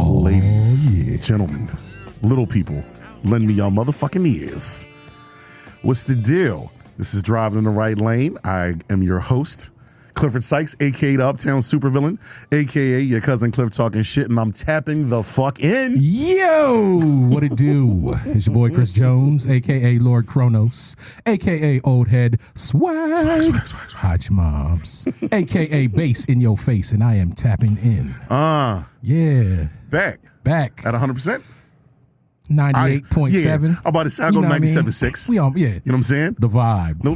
Ladies, gentlemen, little people, lend me y'all motherfucking ears. What's the deal? This is Driving in the Right Lane. I am your host, Clifford Sykes, a.k.a. the Uptown Supervillain, a.k.a. your cousin Cliff talking shit, and I'm tapping the fuck in. Yo, what it do? It's your boy Chris Jones, a.k.a. Lord Kronos, a.k.a. Old Head Swag. Hot moms, a.k.a. Bass in your face, and I am tapping in. Yeah. Back. At 100%? 98.7. I'm about to say I go 97.6. We all, yeah. You know what I'm saying? The vibe. No,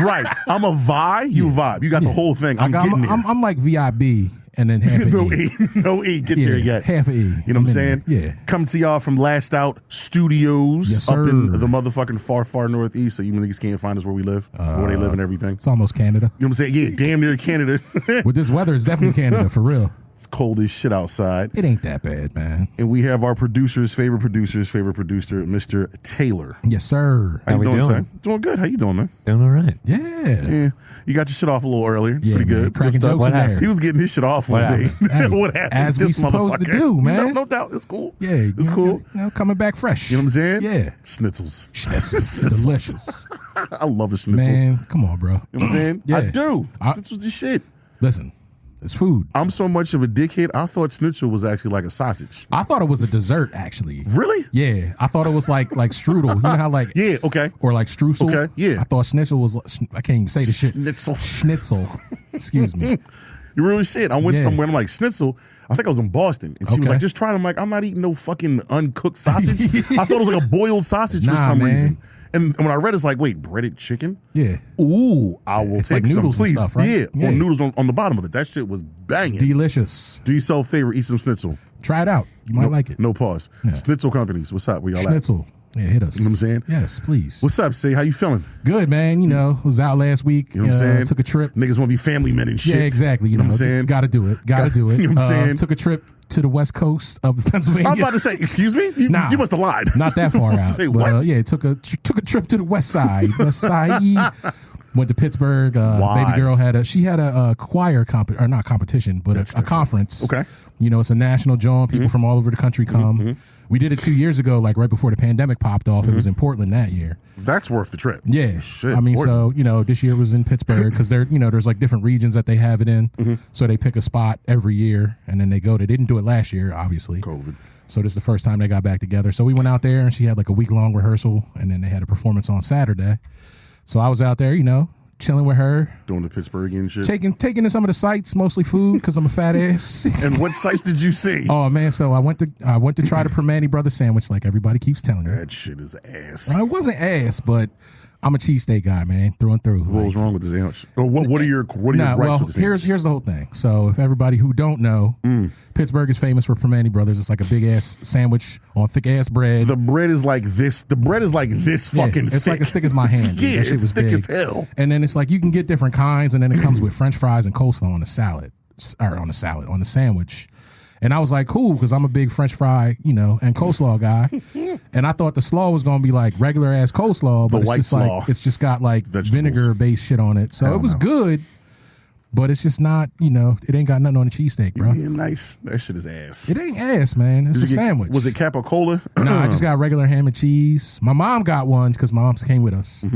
right. I'm a vibe. You vibe. You got the whole thing. I'm getting there. I'm like VIB and then half an no E. No E. Get there yet. Half an E. You know what I'm saying? Yeah. Come to y'all from Last Out Studios. Yes, up sir. in the motherfucking far northeast. So you niggas can't find us where we live, where they live and everything. It's almost Canada. You know what I'm saying? Yeah, damn near Canada. With this weather, it's definitely Canada, for real. It's cold as shit outside. It ain't that bad, man. And we have our producer's favorite producer, Mr. Taylor. Yes, sir. How you doing, doing? Ty? Doing good. How you doing, man? Doing all right. Yeah. You got your shit off a little earlier. It's Yeah, pretty man. good. Cracking Good stuff. jokes in there. He was getting his shit off one day. Hey, What happened? as we This supposed to motherfucker. do, man. No doubt. It's cool. Yeah. It's cool. You know, coming back fresh. You know what I'm saying? Yeah. Schnitzels. Schnitzels. Delicious. I love a schnitzel. Man, come on, bro. You know what I'm saying? Yeah. I do. Schnitzel's the shit. Listen, it's food. I'm so much of a dickhead, I thought schnitzel was actually like a sausage. I thought it was a dessert, actually. Really? Yeah. I thought it was like strudel. You know how like... Yeah, okay. Or like streusel. Okay, yeah. I thought schnitzel was... I can't even say the shit. Schnitzel. Schnitzel. Excuse me. You really shit. I went Yeah. somewhere and I'm like, schnitzel. I think I was in Boston. And she was Okay. like, just try it. I'm like, I'm not eating no fucking uncooked sausage. I thought it was like a boiled sausage for Nah, some man. reason. And when I read it, it's like, wait, breaded chicken? Yeah. Ooh, I will It's take like some, noodles and please. stuff, right? Yeah, Yeah. or noodles on the bottom of it. That shit was banging. Delicious. Do yourself a favor, eat some schnitzel. Try it out. You might like it. No pause. Yeah. Schnitzel companies, what's up? Where y'all at? Schnitzel. Yeah, hit us. You know what I'm saying? Yes, please. What's up, say? How you feeling? Good, man. You know, was out last week. You know what I'm saying? Took a trip. Niggas want to be family men and shit. Yeah, exactly. You know what I'm saying? Got to do it. Got to do it. You know what I'm saying? Took a trip to the west coast of Pennsylvania. I was about to say, excuse me? You must have lied. Not that far out. Say but, what? yeah, took a trip to the west side. West side. Went to Pittsburgh. Why? Baby girl had a choir not competition, but a conference. Okay. You know, it's a national jaunt. People from all over the country come. We did it 2 years ago, like right before the pandemic popped off. It was in Portland that year. That's worth the trip. Yeah. Shit, I mean, Portland. so, you know, this year was in Pittsburgh because there's like different regions that they have it in. So they pick a spot every year and then they go. They didn't do it last year, obviously. COVID. So this is the first time they got back together. So we went out there and she had like a week-long rehearsal and then they had a performance on Saturday. So I was out there, you know, chilling with her. Doing the Pittsburghian shit. Taking to some of the sites, mostly food because I'm a fat ass. And what sites did you see? Oh, man. So I went to try the Permane Brothers sandwich like everybody keeps telling me. That shit is ass. Well, it wasn't ass, but I'm a cheesesteak guy, man, through and through. What was wrong with the sandwich? Or what are your gripes with the sandwich? Here's the whole thing. So if everybody who don't know, Pittsburgh is famous for Permane Brothers. It's like a big ass sandwich on thick ass bread. The bread is like this. The bread is like this fucking It's thick. like as thick as my hand. Dude. Yeah, That shit it's was thick big. as hell. And then it's like you can get different kinds, and then it comes with French fries and coleslaw on the salad, or on the sandwich. And I was like, cool, because I'm a big French fry, you know, and coleslaw guy. And I thought the slaw was going to be like regular ass coleslaw, but The white it's just slaw. like it's just got like Vegetables. vinegar based shit on it. So Hell it was no. good, but it's just not, you know, it ain't got nothing on the cheesesteak, bro. Yeah, nice. That shit is ass. It ain't ass, man. It's a sandwich. Was it capicola? No, I just got regular ham and cheese. My mom got one because my mom came with us.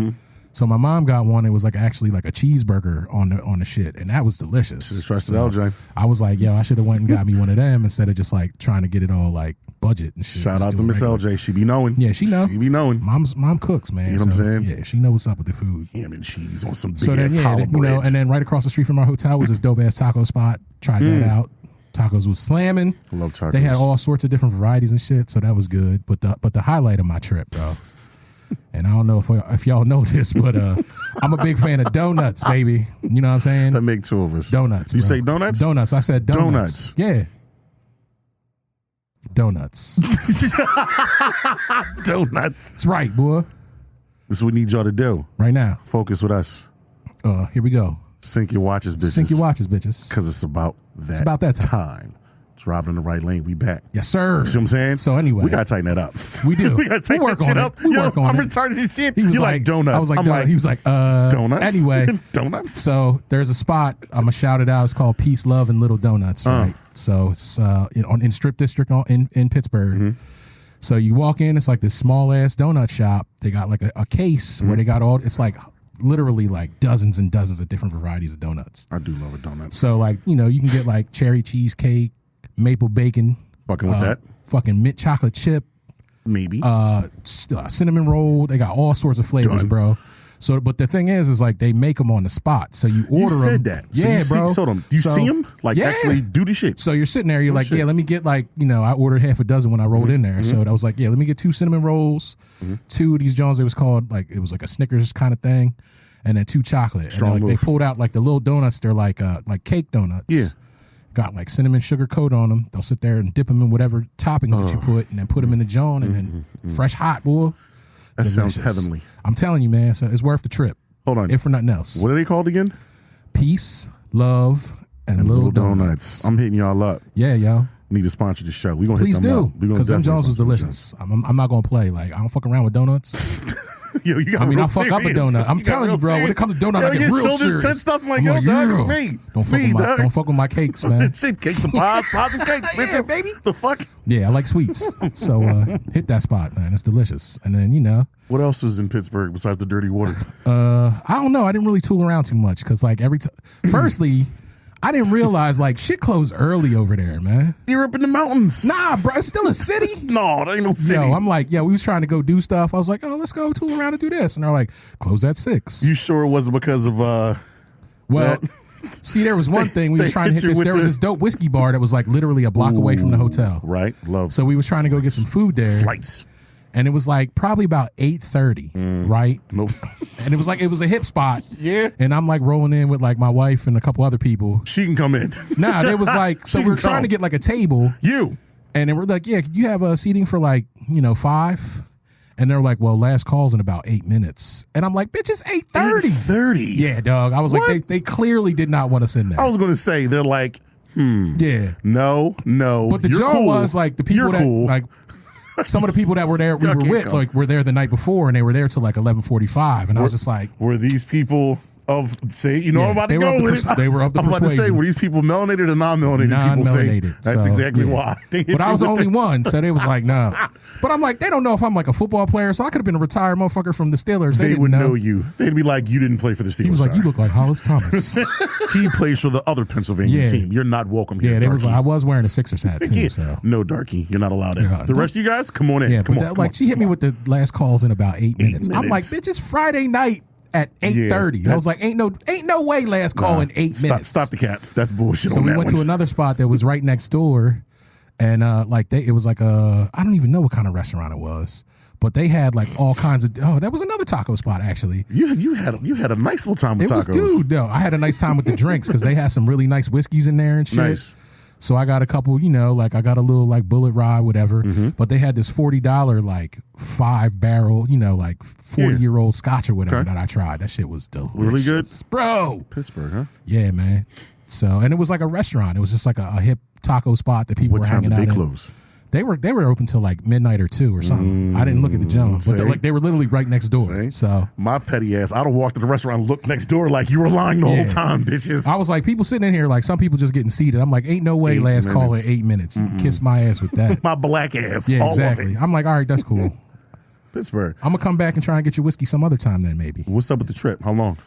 So my mom got one. It was like actually like a cheeseburger on the shit, and that was delicious. Should've trusted LJ. I was like, yo, I should have went and got me one of them instead of just like trying to get it all like budget and shit. Shout Just out do to it Miss regular. LJ. She be knowing. Yeah, she know. She be knowing. Mom cooks, man. You know what I'm saying? Yeah, she know what's up with the food. Ham and cheese on some big So then, ass yeah, hollow you bread. know, and then right across the street from our hotel was this dope ass taco spot. Tried that out. Tacos was slamming. I love tacos. They had all sorts of different varieties and shit, so that was good. But the highlight of my trip, bro. And I don't know if y'all know this, but I'm a big fan of donuts, baby. You know what I'm saying? That make two of us. Donuts. You bro. say donuts? Donuts. I said donuts. Yeah. Donuts. Donuts. That's right, boy. This is what we need y'all to do. Right now. Focus with us. Here we go. Sync your watches, bitches. Sync your watches, bitches. Because it's about that about that time. Driving in the right lane. We back. Yes, sir. You see what I'm saying? So anyway. We got to tighten that up. We do. We got to tighten that shit up. We work on I'm it. retarded as shit. He was You like donuts. I was like, I'm like, he was like, donuts? Anyway. Donuts? So there's a spot, I'm going to shout it out. It's called Peace, Love, and Little Donuts, right? So it's in Strip District in Pittsburgh. Mm-hmm. So you walk in, it's like this small-ass donut shop. They got like a case where they got it's like literally like dozens and dozens of different varieties of donuts. I do love a donut. So like, you know, you can get like cherry cheesecake, maple bacon. Fucking with that. Fucking mint chocolate chip. Maybe. Cinnamon roll. They got all sorts of flavors, Done. bro. So, but the thing is like they make them on the spot. So you order them. You said that. Yeah, bro. Do you see them? Like actually do the shit. So you're sitting there, you're like, yeah, let me get like, you know, I ordered half a dozen when I rolled in there. So I was like, yeah, let me get 2 cinnamon rolls, 2 of these Jones. It was called like, it was like a Snickers kind of thing. And then 2 chocolate. Strong and then, like, move. they pulled out like the little donuts. They're like cake donuts. Yeah. Got like cinnamon sugar coat on them. They'll sit there and dip them in whatever toppings that you put, and then put them in the Joan, and then fresh hot, boy. That sounds Delicious. heavenly. I'm telling you, man. So it's worth the trip, Hold on. if for nothing else. What are they called again? Peace, love, and little donuts. I'm hitting y'all up. Yeah, yo. Need to sponsor the show. We're gonna Please hit them do, up. We gonna because them definitely Jones was sponsor them. delicious. I'm not gonna play. Like I don't fuck around with donuts. Yo, you got I mean, real I'll fuck up a serious. donut. I'm got telling you, real bro. When serious. it comes to donut, Yo, I get your real shoulders serious. tensed up. I'm like, I'm yo, like, dog, yeah. it's me. Don't It's fuck me, with my, dog. don't fuck with my cakes, man. Shit, cake some pies and cakes, bitch. Yeah, baby. The fuck? Yeah, I like sweets. So hit that spot, man. It's delicious. And then, you know, What else was in Pittsburgh besides the dirty water? I don't know. I didn't really tool around too much because, like, firstly, I didn't realize, like, shit closed early over there, man. You're up in the mountains. Nah, bro, it's still a city. No, there ain't no city. Yo, I'm like, we was trying to go do stuff. I was like, oh, let's go tool around and do this. And they're like, close at 6. You sure it wasn't because of Well, that? see, there was one thing we was they trying to hit hit you this. with There was the- this dope whiskey bar that was like literally a block away from the hotel. Right? Love So we was trying to go get some food there, flights. and it was like probably about 8:30, right? Nope. And it was a hip spot. Yeah. And I'm like rolling in with like my wife and a couple other people. She can come in. Nah, there was like, so She we were can trying come. to get like a table, You. and then we're like, yeah, could you have a seating for like, 5? And they're like, well, last call's in about 8 minutes. And I'm like, bitch, it's 8:30. 30. Yeah, dog. I was like, What? they clearly did not want us in there. I was going to say, they're like, Yeah. no. But the you're joke cool. was like the people You're that cool. like some of the people that were there we Y'all were can't with come. like were there the night before, and they were there till like 11:45, and I was just like, Were these people of, say, you know Yeah, I'm about they to were go of the with pers- it. they were of the I'm about to say, persuasion. were these people melanated or non-melanated? People say, non-melanated. that's So, exactly yeah. why. They hit But I you was the with only one, so they was like, no. But I'm like, they don't know if I'm like a football player, so I could have been a retired motherfucker from the Steelers. They didn't would know you. They'd be like, you didn't play for the Steelers. He was like, sir. you look like Hollis Thomas. He plays for the other Pennsylvania Yeah. team. You're not welcome here. Yeah, they was darky. like, I was wearing a Sixers hat too. Yeah. So No, darky. You're not allowed in. Yeah. The rest of you guys, come on in. yeah, come but on. that, come like on. she hit me with the last calls in about 8 minutes. I'm like, minutes. bitch, it's Friday night at 8:30. that- I was like, ain't no way last call in 8 minutes. Stop the cat. That's bullshit. So on we that went one. to another spot that was right next door, and it was like I don't even know what kind of restaurant it was, but they had like all kinds of that was another taco spot actually. You had a nice little time with It was tacos. I had a nice time with the drinks because they had some really nice whiskeys in there and shit. Nice. So I got a couple, like I got a little like bullet rye, whatever. Mm-hmm. But they had this $40 like 5-barrel, like 40-year-old scotch or whatever Okay. that I tried. That shit was delicious, Really good? bro. Pittsburgh, huh? Yeah, man. So and it was like a restaurant. It was just like a hip taco spot that people What were time hanging did out they in. close? They were open till like midnight or 2 or something. I didn't look at the Jones, but see? they were literally right next door. See? So My petty ass, I'd have walked to the restaurant and looked next door like you were lying the Yeah. whole time, bitches. I was like, people sitting in here, like some people just getting seated. I'm like, ain't no way 8 last call in minutes. 8 minutes. You can kiss my ass with that. My black ass. Yeah, all exactly. of it. I'm like, all right, that's cool. Pittsburgh. I'm gonna come back and try and get your whiskey some other time then maybe. What's up with the trip? How long?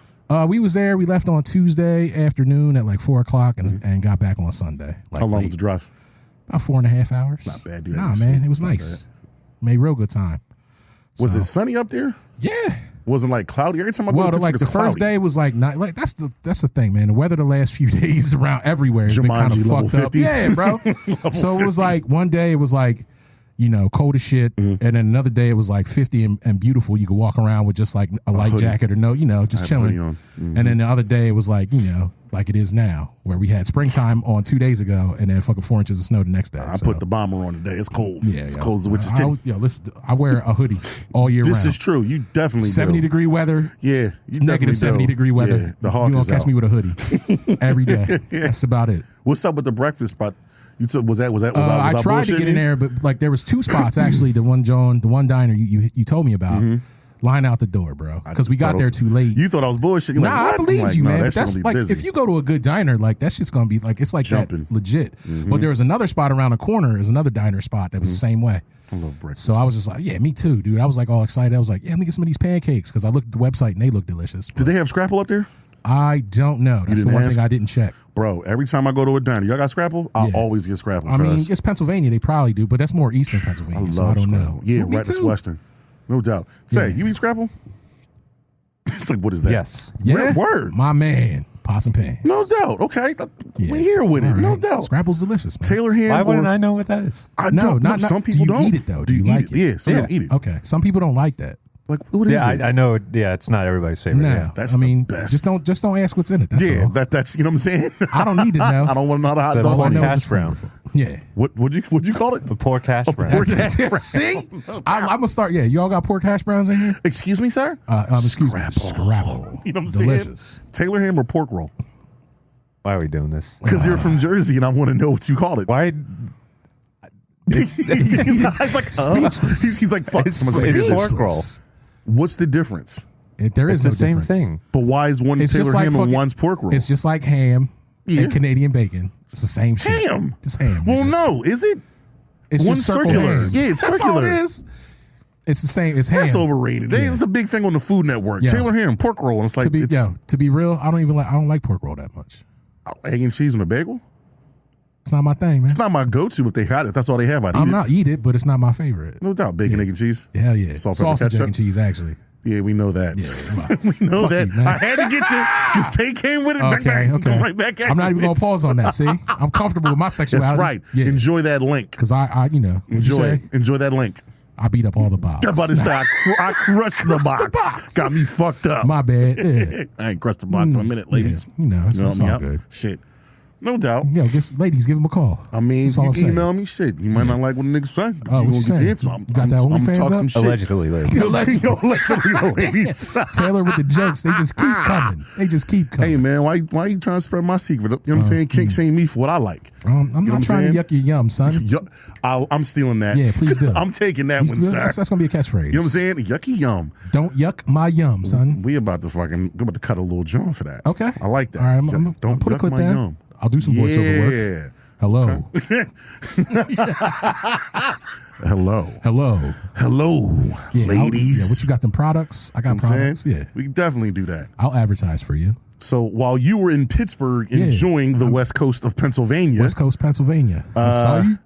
We was there. We left on Tuesday afternoon at like 4:00 and got back on Sunday. Like How long late. was the drive? About 4.5 hours. Not bad, dude. Nah, man, it was Not nice. Made real good time. Was So- it sunny up there? Yeah. Wasn't like cloudy every time I go Well, to like Pittsburgh, the it's first cloudy. day was like not like that's the thing, man. The weather the last few days around everywhere has been kind of Jumanji level fucked up. 50. Yeah, bro. So it was like one day it was like cold as shit, and then another day it was like 50 and beautiful. You could walk around with just like a light hoodie. jacket or just I had chilling. hoodie on. And then the other day it was like like it is now, where we had springtime on 2 days ago, and then fucking 4 inches of snow the next day. I So, put the bomber on today. It's cold. yeah, It's yo. cold as the witch's I, titty. listen, I wear a hoodie all year This round. is true. You definitely 70-degree weather. do. Yeah. You definitely Negative 70-degree weather. Yeah, the hawk You gonna is catch out. me with a hoodie every day. That's about it. What's up with the breakfast spot? You said was I I tried to get in there, but like there was 2 spots actually. The one diner you told me about. Line out the door, bro, because we got there too late. You thought I was bullshitting. Nah, like, I believed you, man. But that's like busy. if you go to a good diner, like that's just gonna be like it's like Jumping. that legit. But there was another spot around the corner. There's another diner spot that was the same way. I love breakfast. So I was just like, yeah, me too, dude. I was like all excited. I was like, yeah, let me get some of these pancakes because I looked at the website and they look delicious. Did they have Scrapple up there? I don't know. That's the one thing I didn't check. Bro, every time I go to a diner, y'all got Scrapple? I always get Scrapple. I mean, it's Pennsylvania. They probably do, but that's more Eastern Pennsylvania. I love so I don't Scrapple. know. Yeah, Me right. too. It's Western. No doubt. Say, you eat Scrapple? It's like, what is that? Yes. Yeah. Word. My man, pots and pans. No doubt. Okay. Yeah. We're here with it. All right. No doubt. Scrapple's delicious, man. Taylor ham. Why wouldn't I know what that is? I No, don't. not Some do people you don't. eat it, though? Do you like it? Yeah, some Yeah. don't eat it. Okay. Some people don't like that. Like, what is Yeah, it? I know. Yeah, it's not everybody's favorite. No, Yeah. That's I mean, the best. just don't ask what's in it. That's Yeah, all. that's you know what I'm saying. I don't need to know. I don't want to know how to hot It's a dog. pork know hash it's brown. Yeah. What'd you call it? The pork hash brown. Pork hash brown. See, I'm gonna start. Yeah, you all got pork hash browns in here. Excuse me, sir. Excuse me, Scrapple. Scrapple. You know what I'm Delicious. saying? Taylor ham or pork roll? Why are we doing this? Because you're from Jersey and I want to know what you call it. Why? he's like, Speechless. He's like, fuck. It's Someone's like, pork roll. what's the difference? There is It's no the same difference. thing. But why is one It's Taylor just like ham and fucking- one's pork roll? It's just like ham Yeah. and Canadian bacon. It's the same shit. ham. It's ham. Well, nigga. no, is it? It's one's just circle circular. ham. Yeah, it's That's circular. all it is. It's the same. It's ham. That's overrated. Yeah. It's a big thing on the Food Network. Yeah. Taylor ham, pork roll. And it's like, To be it's to be real, I don't like pork roll that much. egg and cheese on a bagel. It's not my thing, man. It's not my go-to, but they had it. That's all they have. I'd I'm eat not eat it, but it's not my favorite. it. No doubt. Bacon, egg, and cheese. Hell yeah, Salt, pepper, sausage, egg, ketchup. and cheese. Actually, Yeah, we know that. Yeah, we know Fuck that. you, man. I had to get you because Tay came with it. Bang, bang, okay. go right back at I'm not you, even gonna bitch. pause on that. See, I'm comfortable with my sexuality. That's right. Yeah, Enjoy that link. because I you know, what'd you say? Enjoy that link. I beat up all the box. I'm about to say I crushed the box. Got me fucked up. My bad. Yeah. I ain't crushed the box in a minute, ladies. Yeah, you know, it's You know all me out? good. Shit. No doubt. Yo, ladies, give them a call. I mean, That's all you I'm saying. email me shit. You might not like what the niggas say, but Oh, you what you gonna get the saying? answer. You got that I'm OnlyFans talk up? some shit. Allegedly, ladies. Allegedly, ladies. Taylor with the jokes. They just keep coming. They just keep coming. Hey man, why you trying to spread my secret? You know what I'm saying? Kink shame me for what I like. I'm You know what not trying saying? to yuck your yum, son. I'm stealing that. Yeah, please do. I'm taking that one, sir. That's gonna be a catchphrase. You know what I'm saying? Yucky yum. Don't yuck my yum, son. We about to cut a little joint for that. Okay. I like that. All right, I'm Don't put a yuck clip my down. yum. I'll do some voiceover work. Yeah. Hello. Hello. Hello. Yeah, Ladies. what you got? Them products? I got You know what I'm products. saying? Yeah. We can definitely do that. I'll advertise for you. So while you were in Pittsburgh enjoying the west coast of Pennsylvania, West Coast, Pennsylvania. I saw you.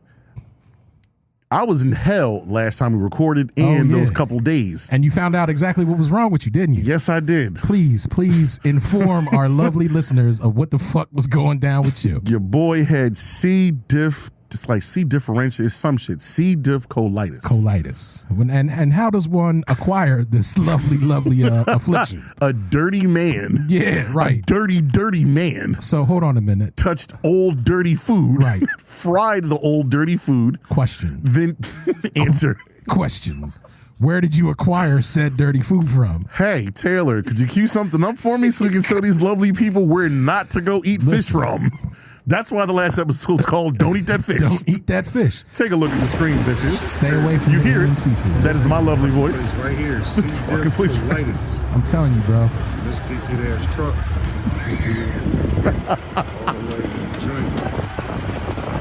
I was in hell last time we recorded and yeah. those couple days. And you found out exactly what was wrong with you, didn't you? Yes, I did. Please inform our lovely listeners of what the fuck was going down with you. Your boy had C. diff, just like C. differential, some shit. C. diff colitis. Colitis. And how does one acquire this lovely affliction? A dirty man. Yeah, right. A dirty man. So hold on a minute. Touched old dirty food. Right. Fried the old dirty food. Question. Then answer. Question. Where did you acquire said dirty food from? Hey, Taylor, could you cue something up for me so we can show these lovely people where not to go eat fish from? That's why the last episode was called Don't Eat That Fish. Don't eat that fish. Take a look at the screen, bitches. Stay away from You the hear marine it. seafood. That is my lovely voice. It's right here. See, Fucking please. colitis. I'm telling you, bro. Just kick your ass truck. All the way to the joint.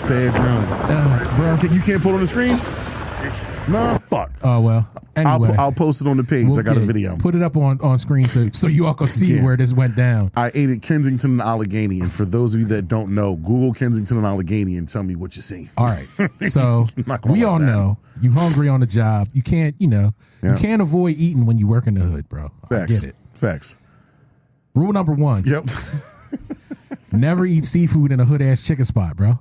Bad drum. Bro. You can't put it on the screen? Nah, fuck. Oh, well. Anyway. I'll post it on the page. I got a video. Put it up on screen so you all can see Yeah. where this went down. I ate at Kensington and Allegheny. And for those of you that don't know, Google Kensington and Allegheny and tell me what you see. All right. So Not gonna we like all that. know you hungry on the job. You can't, you Yeah. can't avoid eating when you work in the hood, bro. Facts. I get it. Facts. Rule number 1. Yep. Never eat seafood in a hood ass chicken spot, bro.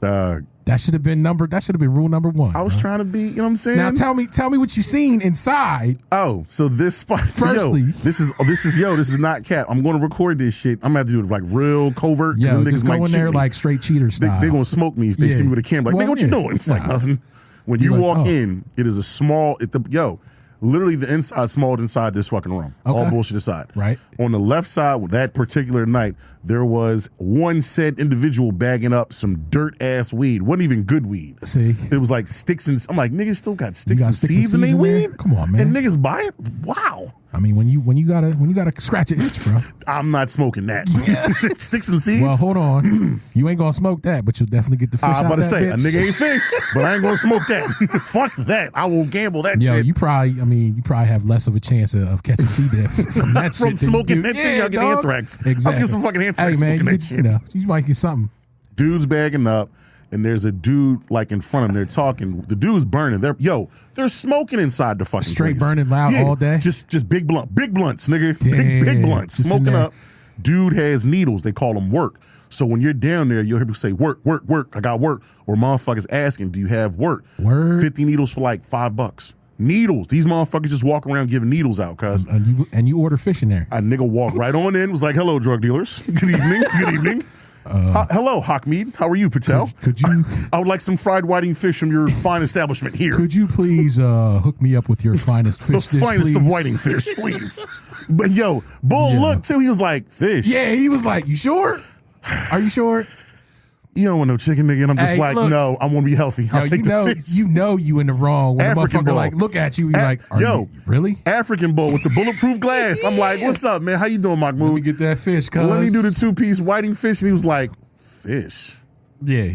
That should have been rule number 1. I was bro. trying to be, you know what I'm saying? Now tell me what you seen inside. Oh, so this spot. Firstly- this is not cap. I'm going to record this shit. I'm going to have to do it like real covert. 'cause Yo, them just niggas go might in shoot there me. like straight cheater style. They're going to smoke me if they Yeah. see me with a camera. Like, Well, nigga, what you yeah. doing? It's like Nah. nothing. When you like, walk oh. in, it is a small, Literally the inside smelled inside this fucking room. All Okay. bullshit aside. Right. On the left side, with that particular night, there was one said individual bagging up some dirt ass weed. Wasn't even good weed. See? It was like sticks and I'm like, niggas still got sticks got and sticks and seeds in their seeds in there? weed? Come on, man. And niggas buy it? Wow. I mean, when you gotta scratch an itch, bro. I'm not smoking that. Sticks and seeds? Well, hold on. You ain't gonna smoke that, but you'll definitely get the fish I'm out about to that say, bitch. a nigga ain't fish, but I ain't gonna smoke that. Fuck that. I won't gamble that Yo, shit. you probably have less of a chance of catching C. diff from that From shit than smoking you do. that shit, y'all get dog. anthrax. Exactly. I'll get some fucking anthrax Hey, man, smoking you, that shit. you know, you might get something. Dude's bagging up, and there's a dude like in front of him. They're talking. The dude's burning. They're smoking inside the fucking Straight place. burning loud all day? Just big blunts, nigga. Damn. Big blunts, Just in smoking there. up. Dude has needles. They call them work. So when you're down there, you'll hear people say, work. I got work. Or motherfuckers asking, do you have work? Word. 50 needles for like $5. Needles. These motherfuckers just walk around giving needles out, cuz. And you order fish in there. A nigga walked right on in, was like, hello, drug dealers. Good evening. Good evening. Hello, Hakmeed. How are you, Patel? Could you I would like some fried whiting fish from your fine establishment here. could you please hook me up with your finest The fish dish, finest of please? whiting fish, please. But yo, Bull Yeah. looked too. He was like, fish. Yeah, he was like, "You sure? Are you sure?" You don't want no chicken, nigga. And I'm just Hey, like, look. no, I want to be healthy. I'll Yo, take the fish. you know you in the wrong when African the motherfucker bull. like look at you. You like, are yo. you really? African bull with the bulletproof glass. I'm like, what's up, man? How you doing, Let me Mahmoud? get that fish, cuz. Let me do the 2-piece whiting fish. And he was like, fish. Yeah.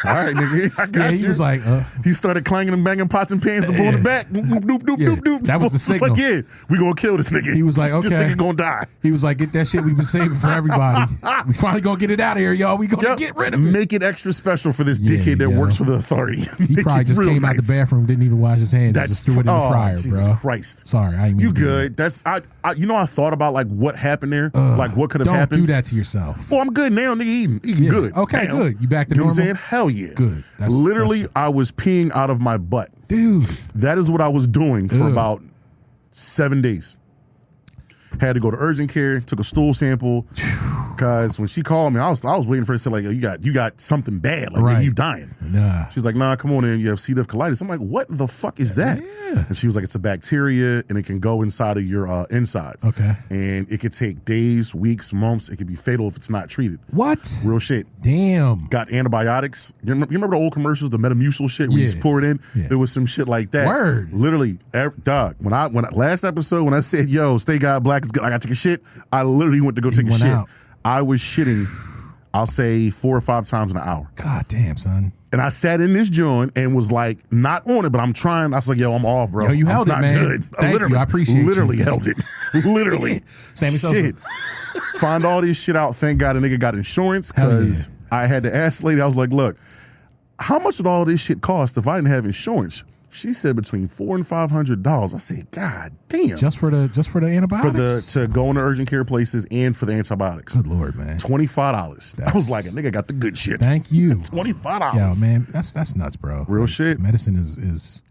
All right, nigga. I got Yeah, you. he was like, He started clanging and banging pots and pans. The bull in the back. Doop, doop, doop, Yeah, doop, doop. that was the It's like, signal. yeah, we gonna kill this nigga. He was like, This okay. nigga gonna die. he was like, get that shit we've been saving for everybody. We finally gonna get it out of here, y'all. We gonna Yep. get rid of it. Make it extra special for this Yeah, dickhead that yo. works for the authority. He Make probably it just real came out nice. the bathroom, didn't even wash his hands, and just threw it in the fryer, Jesus bro. Christ. Sorry, I ain't mean You to do good? That's I. I thought about like what happened there, like what could have Don't happened. do that to yourself. Well, I'm good now, nigga. Eating Yeah. good. Okay, now. good. You back to You know what I'm normal? saying? Hell yeah. Good. Literally, I was peeing out of my butt. Dude. That is what I was doing for Ew. about 7 days. Had to go to urgent care, took a stool sample, because when she called me, I was waiting for her to say like, you got something bad, like Right. you dying. Nah. She's like, nah, come on in. You have C. diff colitis. I'm like, what the fuck is that? Yeah. And she was like, it's a bacteria and it can go inside of your insides. Okay. And it could take days, weeks, months. It could be fatal if it's not treated. What? Real shit. Damn. Got antibiotics. You remember the old commercials, the Metamucil shit where you Yeah. just pour it in? Yeah. It was some shit like that. Word. Literally, dog. When last episode, when I said, yo, stay God black is good, I got to take a shit, I literally went to go take a went shit. out. I was shitting, I'll say 4 or 5 times in an hour. God damn, son. And I sat in this joint and was like, not on it, but I'm trying. I was like, yo, I'm off, bro. Yo, you held I'm it, not man. good. Thank you. Literally, I appreciate you. Literally held it. Literally. Sammy Sosa. Shit. Find all this shit out. Thank God a nigga got insurance, Hell yeah. because I had to ask the lady, I was like, look, how much would all this shit cost if I didn't have insurance? She said between $400 and $500. I said, God damn. Just for the antibiotics? to go into urgent care places and for the antibiotics. Good Lord, man. $25. I was like, a nigga got the good shit. Thank you. $25. Yo, man, that's nuts, bro. Real shit. Medicine is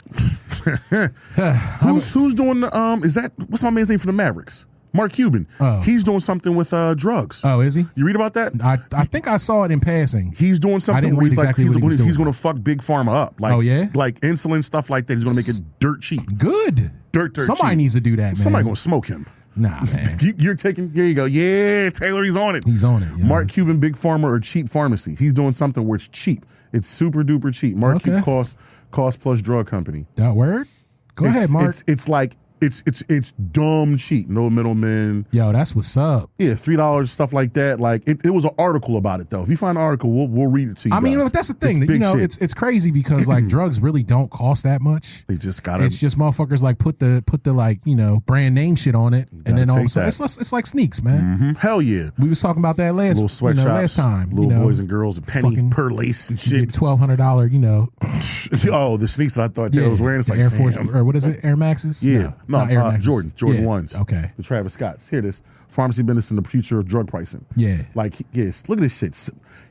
Who's doing the is that what's my man's name for the Mavericks? Mark Cuban. Oh. He's doing something with drugs. Oh, is he? You read about that? I think I saw it in passing. He's doing something didn't where read he's exactly like what he was he's doing. going to fuck big pharma up. Like, Oh, yeah? like insulin stuff like that. He's going to make it dirt cheap. Good. Dirt Somebody cheap. needs to do that, man. Somebody going to smoke him. Nah, man. You're taking. Here you go. Yeah, Taylor, he's on it. He's on it. You know? Mark Cuban, big pharma or cheap pharmacy. He's doing something where it's cheap. It's super duper cheap. Mark Okay. Cuban cost plus drug company. That word? Go ahead, Mark. It's like it's dumb cheap. No middlemen. Yo, that's what's up. Yeah, $3, stuff like that. Like it was an article about it though. If you find an article, we'll read it to you. I mean, guys. look, that's the thing. It's big shit. It's crazy because like drugs really don't cost that much. They just gotta. It's just motherfuckers like put the like brand name shit on it, and then all of a take sudden it's like sneaks, man. Hell yeah. We was talking about that last Little sweatshops, last time. little boys and girls, a penny fucking- per lace and You shit. get $1,200. Oh, the sneaks that I thought Taylor was wearing. It's the like Air Force damn. or what is it? Air Maxes? Yeah, no, not Air Maxes. Jordan Yeah, ones. Okay. The Travis Scotts. Here it is. Pharmacy business and the future of drug pricing. Yeah. Like yes, look at this shit.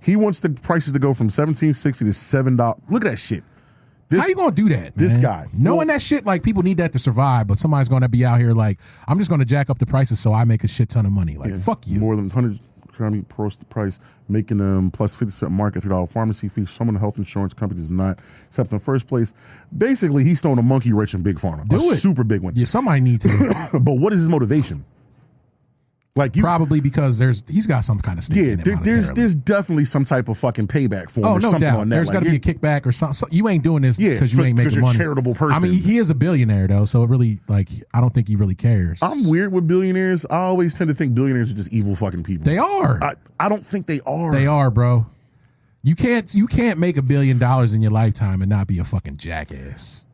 He wants the prices to go from $17.60 to $7. Look at that shit. How you gonna do that? This man? guy. Knowing that shit, like people need that to survive, but somebody's gonna be out here like, I'm just gonna jack up the prices so I make a shit ton of money. Like, fuck you. More than 100 county price, making them plus 50% market $3 pharmacy fee. Some of the health insurance companies not except in the first place. Basically, he's throwing a monkey wrench in Big Pharma. Do it. Super big one. Yeah, somebody need to. But what is his motivation? Like you, Probably because he's got some kind of stake in it monetarily. there's definitely some type of fucking payback for him Oh, or no something doubt. on that. There's Like, got to be a kickback or something. So you ain't doing this because you ain't making you're money. a charitable person. I mean, he is a billionaire though, so it really I don't think he really cares. I'm weird with billionaires. I always tend to think billionaires are just evil fucking people. They are. I don't think they are. They are, bro. You can't make $1 billion in your lifetime and not be a fucking jackass.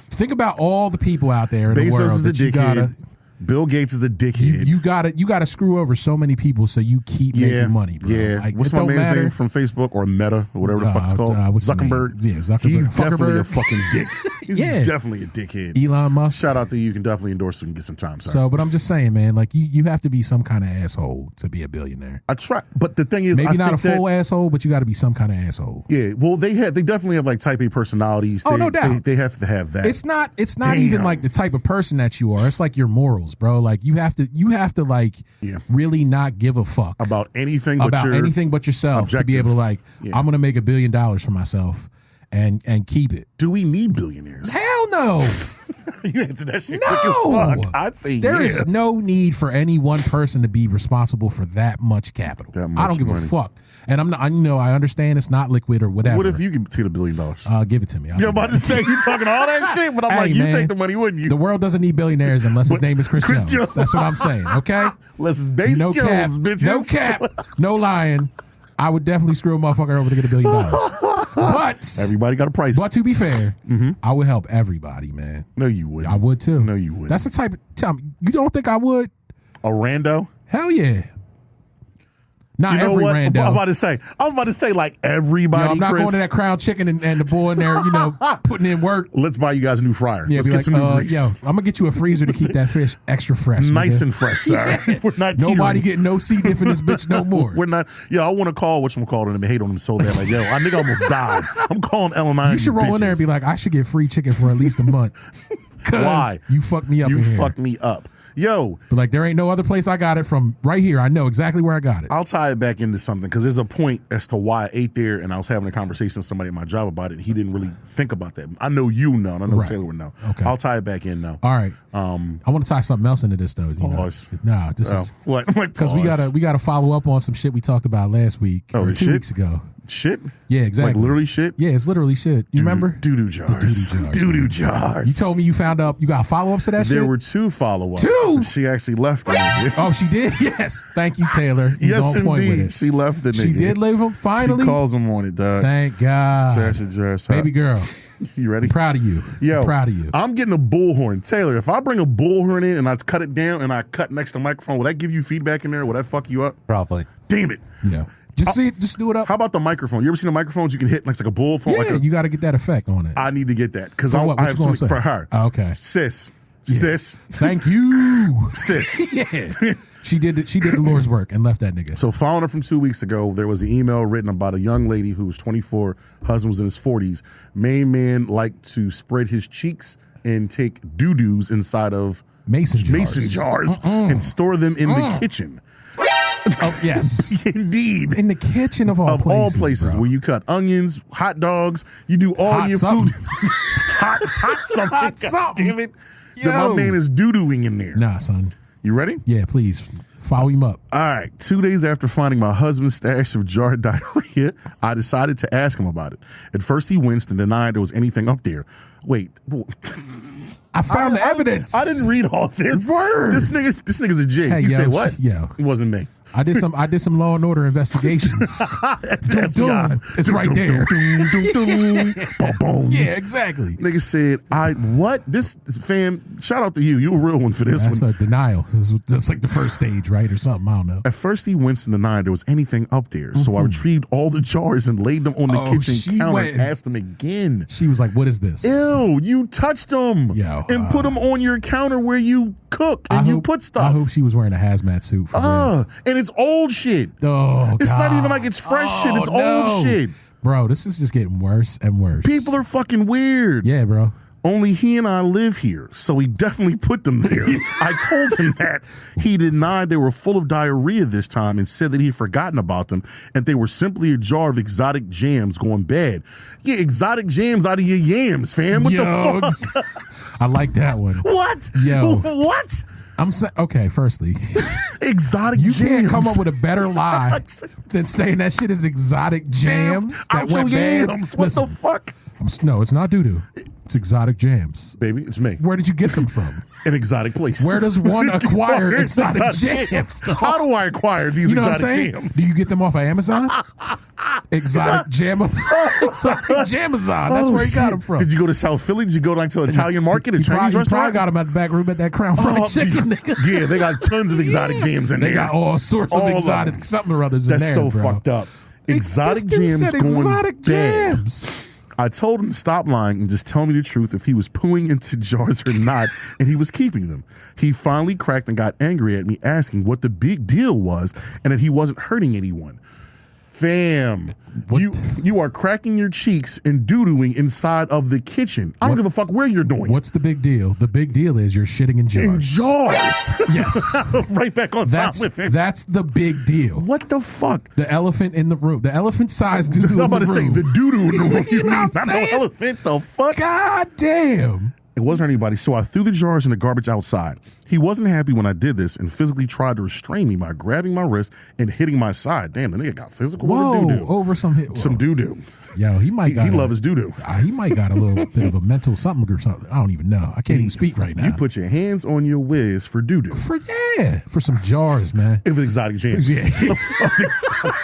Think about all the people out there in the Bezos world is a that you gotta. dickhead. Bill Gates is a dickhead. You gotta screw over so many people so you keep making money, bro. Yeah. Like, What's it my don't man's matter. name from Facebook or Meta or whatever the fuck it's called? What's his name? Zuckerberg. Yeah, Zuckerberg. He's definitely a Fuckerberg. fucking dick. He's Yeah. definitely a dickhead. Elon Musk. Shout out to you. You can definitely endorse him and get some time. Sorry. So, but I'm just saying, man, like you have to be some kind of asshole to be a billionaire. I try, but the thing is, Maybe I not a think full that, asshole, but you got to be some kind of asshole. Yeah, well, they definitely have like type A personalities. Oh, no doubt. They have to have that. It's not Damn. even like the type of person that you are. It's like your morals, bro. Like you have to like really not give a fuck about anything but yourself to be objective. able to like I'm gonna make $1 billion for myself and keep it. Do we need billionaires? Hell no. You answered that shit No. quick as fuck. I'd say There yeah. is no need for any one person to be responsible for that much capital. That I much don't give money. a fuck. And I'm not. I understand it's not liquid or whatever. What if you could take $1 billion? Give it to me? I'll You're do about that. to say you talking all that shit, but I'm Hey, like, you man, take the money, wouldn't you? The world doesn't need billionaires unless his name is Chris Chris Jones. Jones. That's what I'm saying. Okay. Unless it's base No Jones, cap. bitches. No cap. No lying. I would definitely screw a motherfucker over to get $1 billion. But Everybody got a price. But to be fair, I would help everybody, man. No, you wouldn't. I would too. No, you wouldn't. That's the type of. Tell me, you don't think I would? A rando? Hell yeah. Not You know every what? rando. I was about to say like everybody. I'm not Chris, going to that Crown Chicken and the boy in there, putting in work. Let's buy you guys a new fryer. Yeah, Let's be get like, some new grease. yo, I'm gonna get you a freezer to keep that fish extra fresh. Nice nigga. and fresh, sir. We're not Nobody teetering. getting no C diff in this bitch no more. We're not. Yo, I want to call whatchamacallit and hate on them so bad. Like, yo, I nigga almost died. I'm calling L9. You should roll in there and be like, I should get free chicken for at least a month. Why? You fucked me up You in here. fucked me up. Yo, But like, there ain't no other place I got it from. Right here, I know exactly where I got it. I'll tie it back into something because there's a point as to why I ate there, and I was having a conversation with somebody at my job about it, and he didn't really think about that. I know you know, and I know Right. Taylor would know. Okay. I'll tie it back in now. All right. I want to tie something else into this though. Pause. Nah, this Oh, is what? because we gotta follow up on some shit we talked about last week Oh, or the 2 shit? weeks ago. Shit. Yeah, exactly. Like literally shit. Yeah, it's literally shit. You remember? Doo-doo jars. doo-doo jars, Doo-doo jars. You told me you found out you got follow-ups to that There shit? were 2 follow-ups. 2? She actually left the nigga. Oh, she did? Yes. Thank you, Taylor. He's Yes, on point with indeed. it. She left the nigga. She did leave him finally. She calls him on it, dog. Thank God. Sash and dress. Baby girl, You ready? proud of you. Yo, I'm proud of you. I'm getting a bullhorn. Taylor, if I bring a bullhorn in and I cut it down and I cut next to the microphone, will that give you feedback in there? Will that fuck you up? Probably. Damn it. Yeah. Just do it up. How about the microphone? You ever seen the microphones you can hit like a bullphone? Yeah, Like you got to get that effect on it. I need to get that because For I what? What have you gonna something say? for her. Oh, okay. Sis. Yeah. Sis. Thank you. Sis. Yeah. She did the Lord's work and left that nigga. So following her from 2 weeks ago, there was an email written about a young lady who was 24, husband was in his 40s. Main man liked to spread his cheeks and take doo-doos inside of Mason jars and store them in the kitchen. Oh, yes. Indeed. In the kitchen of all Of places. all places bro. where you cut onions, hot dogs, you do all Hot your something. food. hot something. Hot God something. damn it. That my Yo. man is doo-dooing in there. Nah, son. You ready? Yeah, please. Follow him up. All right. 2 days after finding my husband's stash of jarred diarrhea, I decided to ask him about it. At first, he winced and denied there was anything up there. Wait. I found the evidence. I didn't read all this. Word. This nigga's a G. Hey, He yo, said what? yo. It wasn't me. I did some Law and Order investigations. That's Doom. God. It's right there. Boom. Yeah, exactly. Nigga said, what? This fam, shout out to you. You a real one for this That's one. a denial. That's like the first stage, right? Or something. I don't know. At first, he winced and denied there was anything up there. So I retrieved all the jars and laid them on the Oh, she kitchen counter went- and asked him again. She was like, what is this? Ew, you touched them Yo, and put them on your counter where you cook and you put I stuff. hope she was wearing a hazmat suit for real. And it's old shit. Oh, It's not God. even like it's fresh shit. It's no. old shit. Bro, this is just getting worse and worse. People are fucking weird. Yeah, bro. Only he and I live here, so he definitely put them there. I told him that. He denied they were full of diarrhea this time and said that he'd forgotten about them and they were simply a jar of exotic jams going bad. Yeah, exotic jams out of your yams, fam. What the fuck? I like that one. What? Yo. What? I'm saying, okay, firstly, exotic you jams. can't come up with a better lie than saying that shit is exotic jams. That out your went bad. yams. What Listen, the fuck? no, it's not doo-doo. It's exotic jams. Baby, it's me. Where did you get them from? An exotic place. Where does one acquire exotic jams? How do I acquire these You know what I'm exotic saying? jams? Do you get them off of Amazon? Exotic jam, exotic Jamazon. That's where he got them from. Did you go to South Philly? Did you go like to an Italian market, a Chinese You restaurant? probably got them at the back room at that Crown Fried Chicken. Nigga. Yeah, they got tons of exotic jams in They there. got all sorts of All of exotic them. something or others in That's there, so bro. fucked up. Exotic This dude jams said going exotic bad. jams. I told him to stop lying and just tell me the truth if he was pooing into jars or not, and he was keeping them. He finally cracked and got angry at me, asking what the big deal was and that he wasn't hurting anyone. Fam, you are cracking your cheeks and doo-dooing inside of the kitchen. I don't give a fuck where you're doing. What's the big deal? The big deal is you're shitting in jars. In jars. Yes. Right back on top with it. That's the big deal. What the fuck? The elephant in the room. The elephant-sized doo-doo in the room. I'm about to say the doo-doo in the room. You know what I'm Not no saying? elephant. The fuck? God damn. It wasn't anybody, so I threw the jars in the garbage outside. He wasn't happy when I did this and physically tried to restrain me by grabbing my wrist and hitting my side. Damn, the nigga got physical over doo-doo. Over some hit. Some doo-doo. Yo, he might He love his doo-doo. He might got a little bit of a mental something or something. I don't even know. I can't even speak right now. You put your hands on your whiz for doo-doo. For some jars, man. If exotic jams. Yeah. Of exotic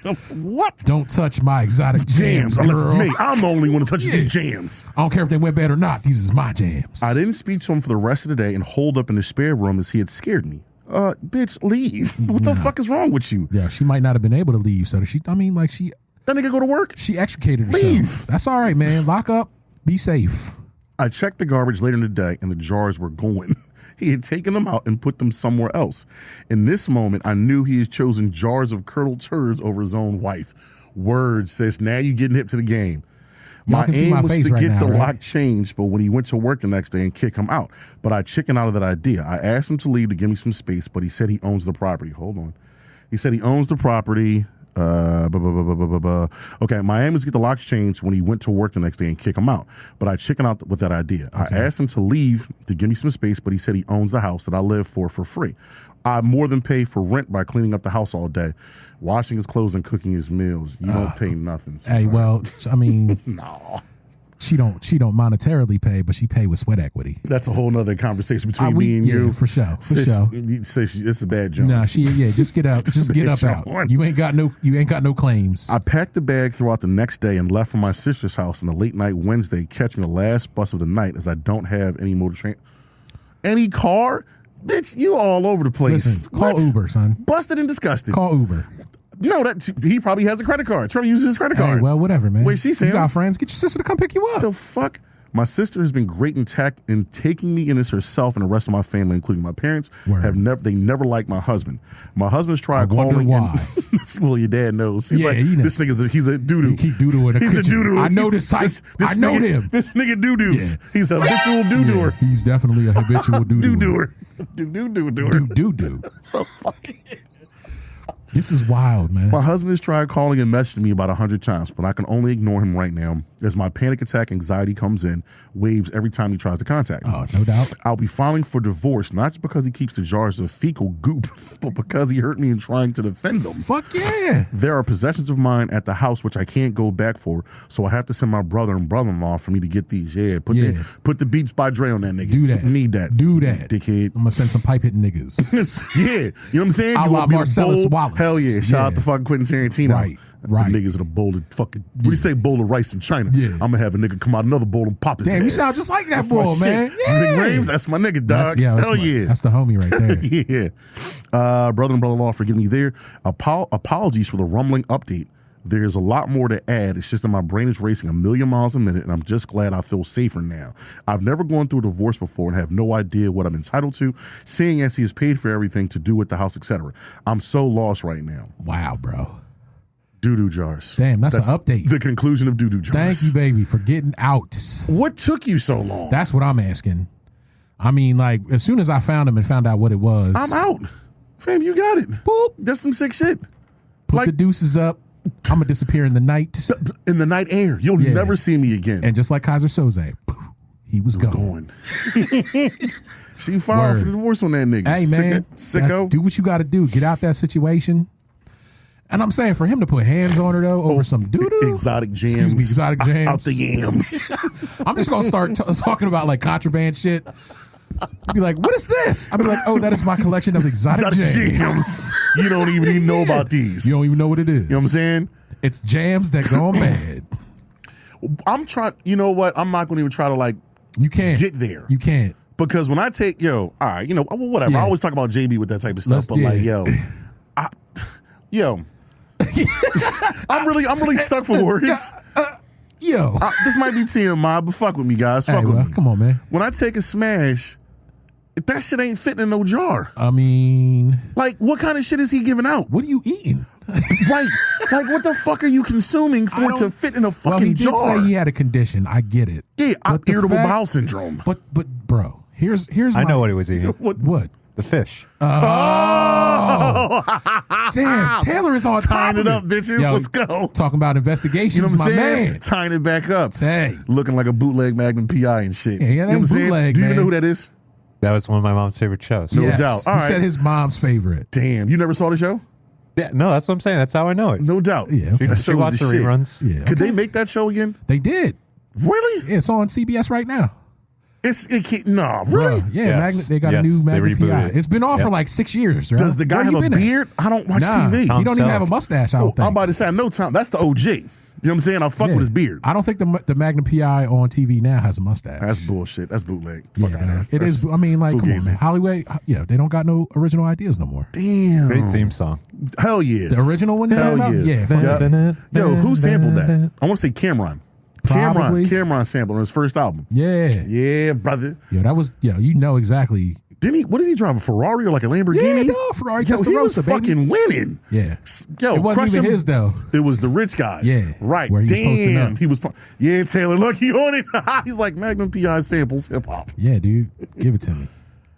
jams. What? Don't touch my exotic jams, Unless girl. it's me. I'm the only one who touches these jams. I don't care if they went bad or not. These is my jams. I didn't speak to him for the rest of the day and holed up in the spare room as he had scared me. Bitch, leave. What the fuck is wrong with you? Yeah, she might not have been able to leave. So she, That nigga go to work? She extricated herself. Leave. That's all right, man. Lock up. Be safe. I checked the garbage later in the day and the jars were going. He had taken them out and put them somewhere else. In this moment, I knew he had chosen jars of curdled turds over his own wife. Word, sis. Now you getting hip to the game. Y'all My can see aim my was face to right get now, the right? lock changed, but when he went to work the next day and kick him out. But I chickened out of that idea. I asked him to leave to give me some space, but he said he owns the property. Hold on. He said he owns the property. Okay, my aim was to get the locks changed when he went to work the next day and kick him out. But I chickened out with that idea. Okay. I asked him to leave to give me some space, but he said he owns the house that I live for free. I more than pay for rent by cleaning up the house all day, washing his clothes and cooking his meals. You don't pay nothing. Hey, well, I mean, no. She don't monetarily pay, but she pay with sweat equity. That's a whole nother conversation between me and you. For sure. Sis, it's a bad joke. Nah, just get out. Just get up out. You ain't got no claims. I packed the bag throughout the next day and left for my sister's house on the late night Wednesday, catching the last bus of the night as I don't have any motor train. Any car? Bitch, you all over the place. Listen, call Uber, son. Busted and disgusted. Call Uber. No, he probably has a credit card. Trevor uses his credit card. Hey, well, whatever, man. Wait, see, Sam. You got friends. Get your sister to come pick you up. The fuck? My sister has been great in taking me in as herself and the rest of my family, including my parents. They never liked my husband. My husband's tried calling. Why? Well, your dad knows. He's like, you know. This nigga's he's a doo-doo. He keep doo-dooing. He's a doo-doo. I know this type. I know him. This nigga doo-doos. Yeah. He's a habitual doo-dooer. Yeah, he's definitely a habitual doo-dooer. Doo-dooer. Doo-doo-doo-dooer. Doo-doo. The fuck? This is wild, man. My husband has tried calling and messaging me about 100 times, but I can only ignore him right now as my panic attack anxiety comes in, waves every time he tries to contact me. Oh, no doubt. I'll be filing for divorce, not just because he keeps the jars of fecal goop, but because he hurt me in trying to defend them. Fuck yeah. There are possessions of mine at the house which I can't go back for, so I have to send my brother and brother-in-law for me to get these. Yeah, put the Beats by Dre on that nigga. Do that. Need that. Do that. Dickhead. I'm going to send some pipe hitting niggas. Yeah. You know what I'm saying? I want Marcellus Wallace. Hell yeah. Shout out to fucking Quentin Tarantino. Right. The niggas in a bowl of fucking, what do you say, bowl of rice in China? Yeah. I'm gonna have a nigga come out another bowl and pop his ass. You sound just like that boy, man. Yeah. Big Raves, that's my nigga, dog. Hell yeah. That's the homie right there. Yeah. Brother and brother-in-law, forgive me there. Apologies for the rumbling update. There's a lot more to add. It's just that my brain is racing 1,000,000 miles a minute, and I'm just glad I feel safer now. I've never gone through a divorce before and have no idea what I'm entitled to, seeing as he has paid for everything to do with the house, etc. I'm so lost right now. Wow, bro. Doo-doo jars. Damn, that's an update. The conclusion of doo-doo jars. Thank you, baby, for getting out. What took you so long? That's what I'm asking. I mean, like, as soon as I found him and found out what it was, I'm out. Fam, you got it. Boop. That's some sick shit. Put like- the deuces up. I'm gonna disappear in the night, In the night air. You'll Yeah. never see me again. and just like Kaiser Soze, he was gone. She filed Word. for divorce on that nigga. Hey man, Sicko. do what you got to do. Get out that situation. And I'm saying for him to put hands on her though over some doo doo, Exotic jams. Excuse me, exotic jams. Out the yams. I'm just gonna start talking about like contraband shit. I'd be like, what is this? I'd be like, oh, that is my collection of exotic Exotic jams. jams. You don't even know about these. You don't even know what it is. You know what I'm saying? It's jams that go mad. I'm trying, you know what? I'm not going to even try to like You can't get there. You can't. Because when I take, all right, well, whatever. Yeah. I always talk about JB with that type of stuff, Let's but do like, it. I'm really stuck for words. Yo. This might be TMI, but fuck with me, guys. Fuck Hey, with well, me. come on, man. When I take a smash, that shit ain't fitting in no jar. I mean, Like, what kind of shit is he giving out? what are you eating? Like, what the fuck are you consuming for it to fit in a fucking Well, he did jar? say he had a condition. I get it. Yeah, But the irritable fact- bowel syndrome. But bro, here's I my, know what he was eating. What? The fish. Oh, damn! Taylor is on top Tying of it up, bitches. Yo, Let's go. Talking about investigations, You know what I'm my saying? man. Tying it back up. Hey, Looking like a bootleg Magnum PI and shit. Yeah, you know that what I'm saying? bootleg, Do you even man. know who that is? That was one of my mom's favorite shows. No yes. doubt. All You right. said his mom's favorite. Damn, you never saw the show? Yeah, no, that's what I'm saying. That's how I know it. No doubt. Yeah, okay. That She show was watched the the shit. reruns. Yeah, Could okay. they make that show again? They did. Really? Yeah, it's on CBS right now. No, really? Bruh, yeah, Yes. they got a Yes, new they Magnet rebooted PI. it. It's been on for Yep. like 6 years. Right? Does the guy Where have you a been at? beard? I don't watch Nah, TV. he Tom don't even Selleck. have a mustache. I don't think. I'm about to say, I know Tom. That's the OG. You know what I'm saying? I fuck Yeah. with his beard. I don't think the Magnum PI on TV now has a mustache. That's bullshit. That's bootleg. Fuck yeah, out of man. here. It is. I mean, like, come on, fugazi. man. Hollywood. Yeah, they don't got no original ideas no more. Damn. Great theme song. Hell yeah. The original one. you're Hell talking about? yeah. Yeah. fuck Yeah. it. Yo, who sampled that? I want to say Cameron. Probably. Cameron sampled on his first album. Yeah. Yeah, brother. Yo, that was. Yo, you know exactly. Didn't he? What did he drive? A Ferrari or like a Lamborghini? Yeah, no, Ferrari Yo, he was Testarossa, baby. fucking winning. Yeah. Yo, It wasn't crush even him. his though. It was the rich guys. Yeah, Right. where he was posting Damn. up. He was. Yeah, Taylor, look, he on it. He's like Magnum PI samples hip hop. Yeah, dude. Give it to me.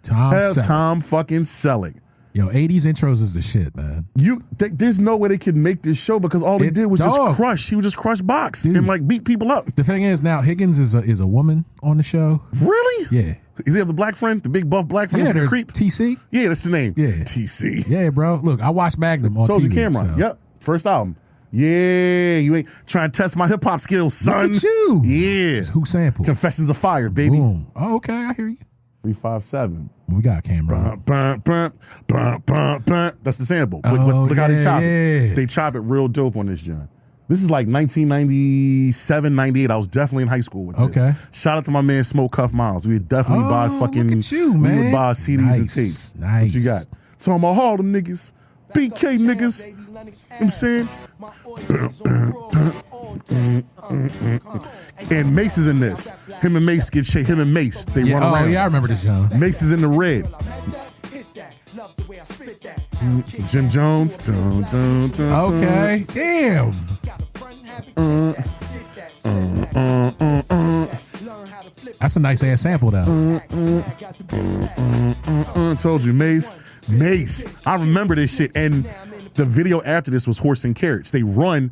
Tom Selleck. Tom fucking Selleck. Yo, 80s intros is the shit, man. There's no way they could make this show because all he It's did was dog. just crush. He would just crush box Dude. and like beat people up. The thing is, now Higgins is a woman on the show. Really? Yeah. Does he have the black friend, the big buff black friend? Yeah, That's the there's creep. TC. Yeah, that's his name. Yeah. TC. Yeah, bro. Look, I watched Magnum on Told TV. you, Cameron. so. Yep. First album. Yeah, you ain't trying to test my hip hop skills, son. Look at you. Yeah. Just who sampled? Confessions of Fire, baby. Boom. Oh, okay. I hear you. 357. We got Cameron. Bum, bum, bum, bum, bum. That's the sample. Oh, Look how they yeah, chop yeah. it. They chop it real dope on this, John. This is like 1997, 98. I was definitely in high school with this. Okay. Shout out to my man Smoke Cuff Miles. We would definitely buy fucking. look at you, We man. would buy CDs and Nice, tapes. nice. What you got? Talking about Harlem niggas, BK niggas. You know what I'm saying? And Mace is in this. Him and Mace get shake. Him and Mace, they Yeah, run oh, around. yeah, I remember this, John. Mace is in the red. Jim Jones. Dun, dun, dun, Okay. Damn. That's a nice ass sample, though. Told you, Mace. I remember this shit. And the video after this was Horse and Carrots. They're running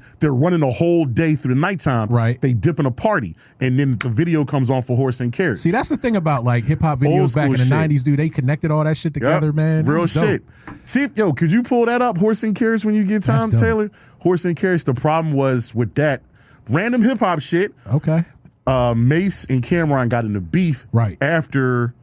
the whole day through the nighttime. Right. They dip in a party. And then the video comes on for Horse and Carrots. See, that's the thing about like hip hop Old videos back in the school shit. 90s, dude. They connected all that shit together, Yep. man. It Real was dope. shit. See if could you pull that up, Horse and Carrots, when you get time, That's dope. Taylor? Horse and Carrots. The problem was with that random hip hop shit. Okay. Mace and Cameron got into beef Right. after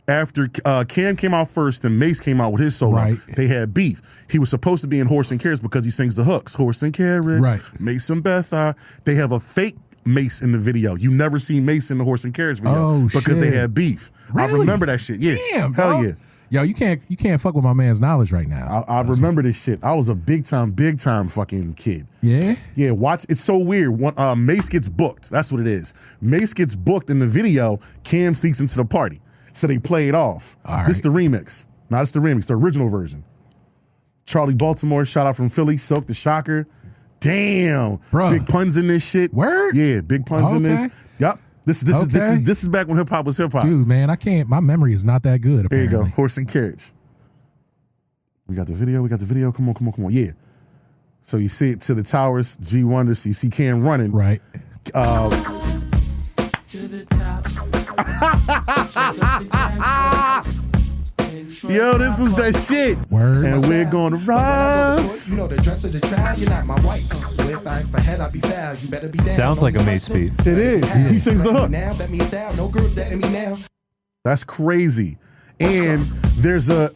Cam came out first and Mace came out with his solo. Right. They had beef. He was supposed to be in Horse and Carrots because he sings the hooks. Horse and Carrots, Right. Mace and Betha. They have a fake Mace in the video. You never see Mace in the Horse and Carrots video Oh, because they shit. had beef. I Really? remember that shit. Yeah. Damn, Hell bro. yeah. Yo, you can't fuck with my man's knowledge right now. I remember this shit. I was a big time fucking kid. Yeah? Yeah, watch. It's so weird. Mace gets booked. That's what it is. Mace gets booked in the video. Cam sneaks into the party. So they play it off. All This is right. the remix. Not it's the remix, the original version. Charlie Baltimore, shout out from Philly, Silk the Shocker. Damn. Bruh. Big puns in this shit. Word? Yeah, big puns in this. Okay. Yup. This is back when hip hop was hip hop. Dude, man, I can't. My memory is not that good. There you Apparently. go. Horse and carriage. We got the video. Come on. Yeah. So you see it to the towers, G Wonder. So you see Cam running. Right. Yo, this was that shit. Word. And we're going to rise. You know the dress of the tribe, you're not my wife. So if I head, I'll be foul. You better be down. Sounds like a Mace beat. It is. He sings the hook. Now, bet me down. No girl letting me now. That's crazy. And there's a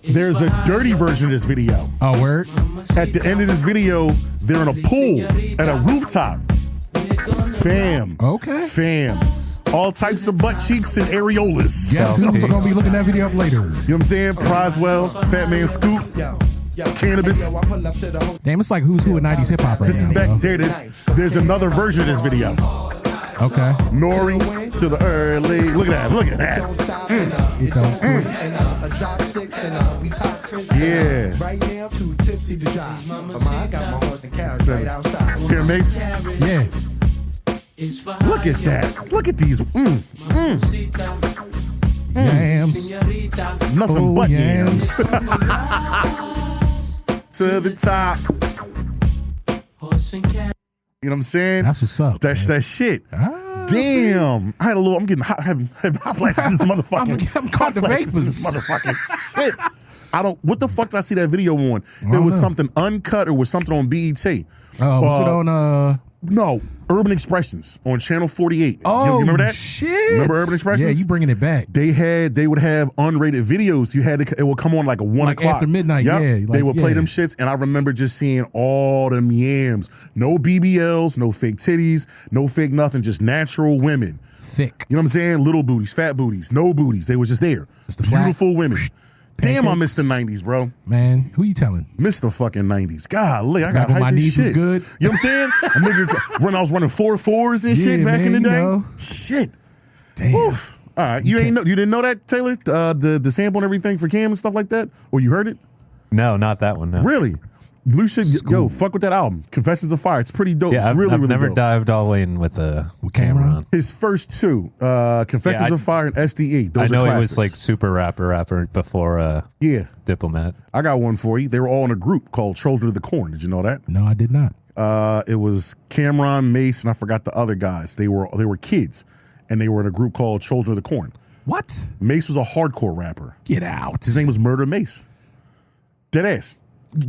dirty version of this video. Oh, word. At the end of this video, they're in a pool at a rooftop. Fam. Okay. Fam. All types of butt cheeks and areolas. Yes, Spells who's pigs. gonna be looking that video up later? You know what I'm saying? Proswell, Fat Man Scoop. Cannabis. Yo, I pull up to the whole. Damn, it's like who's who in 90s hip hop right This is now. back. bro. There it is. There's another version of this video. Okay. Nori to the early. Look at that. Look at that. Don't stop You don't. and a drop six and we pop Chris. Yeah. Right now, too tipsy to drive. But I got my horse and cows right outside. Here, Mace. Yeah. Look at that. Look at these. Yams. Nothing Oh, but yams. yams. To the top. You know what I'm saying? That's what's up. That's man. that shit. Ah, Damn. I had a little, I'm getting hot, having hot flashes in this motherfucking. I'm caught the hot flashes in this vapors. motherfucking shit. What the fuck did I see that video on? It don't was know. something uncut or was something on BET. Was it on No, Urban Expressions on Channel 48. Oh, you remember that? shit. Remember Urban Expressions? Yeah, you bringing it back. They would have unrated videos. It would come on like a 1 Like o'clock after midnight, Yep. yeah, they like, would play yeah. them shits, and I remember just seeing all them yams. No BBLs, no fake titties, no fake nothing, just natural women. Thick. You know what I'm saying? Little booties, fat booties, no booties. They were just there. Just the flat beautiful women. Damn, I pancakes. missed the 90s, bro. Man, who you telling? Missed the fucking 90s. Golly, I got Back when hype my as knees was shit. good. You know what I'm saying? I was running 4.4s and shit Yeah, back in the man, day. you know. Shit. Damn. Oof. All right, you didn't know that, Taylor? The sample and everything for Cam and stuff like that? Or you heard it? No, not that one. No. Really? You should School. fuck with that album, Confessions of Fire. It's pretty dope. Yeah, It's I've, really, I've really never dope. dived all the way in with a camera on. His first two, Confessions Yeah, I- of Fire and SDE. Those I know are he classics. was like super rapper before Yeah, Diplomat. I got one for you. They were all in a group called Children of the Corn. Did you know that? No, I did not. It was Cameron, Mace, and I forgot the other guys. They were kids, and they were in a group called Children of the Corn. What? Mace was a hardcore rapper. Get out. His name was Murder Mace. Dead ass.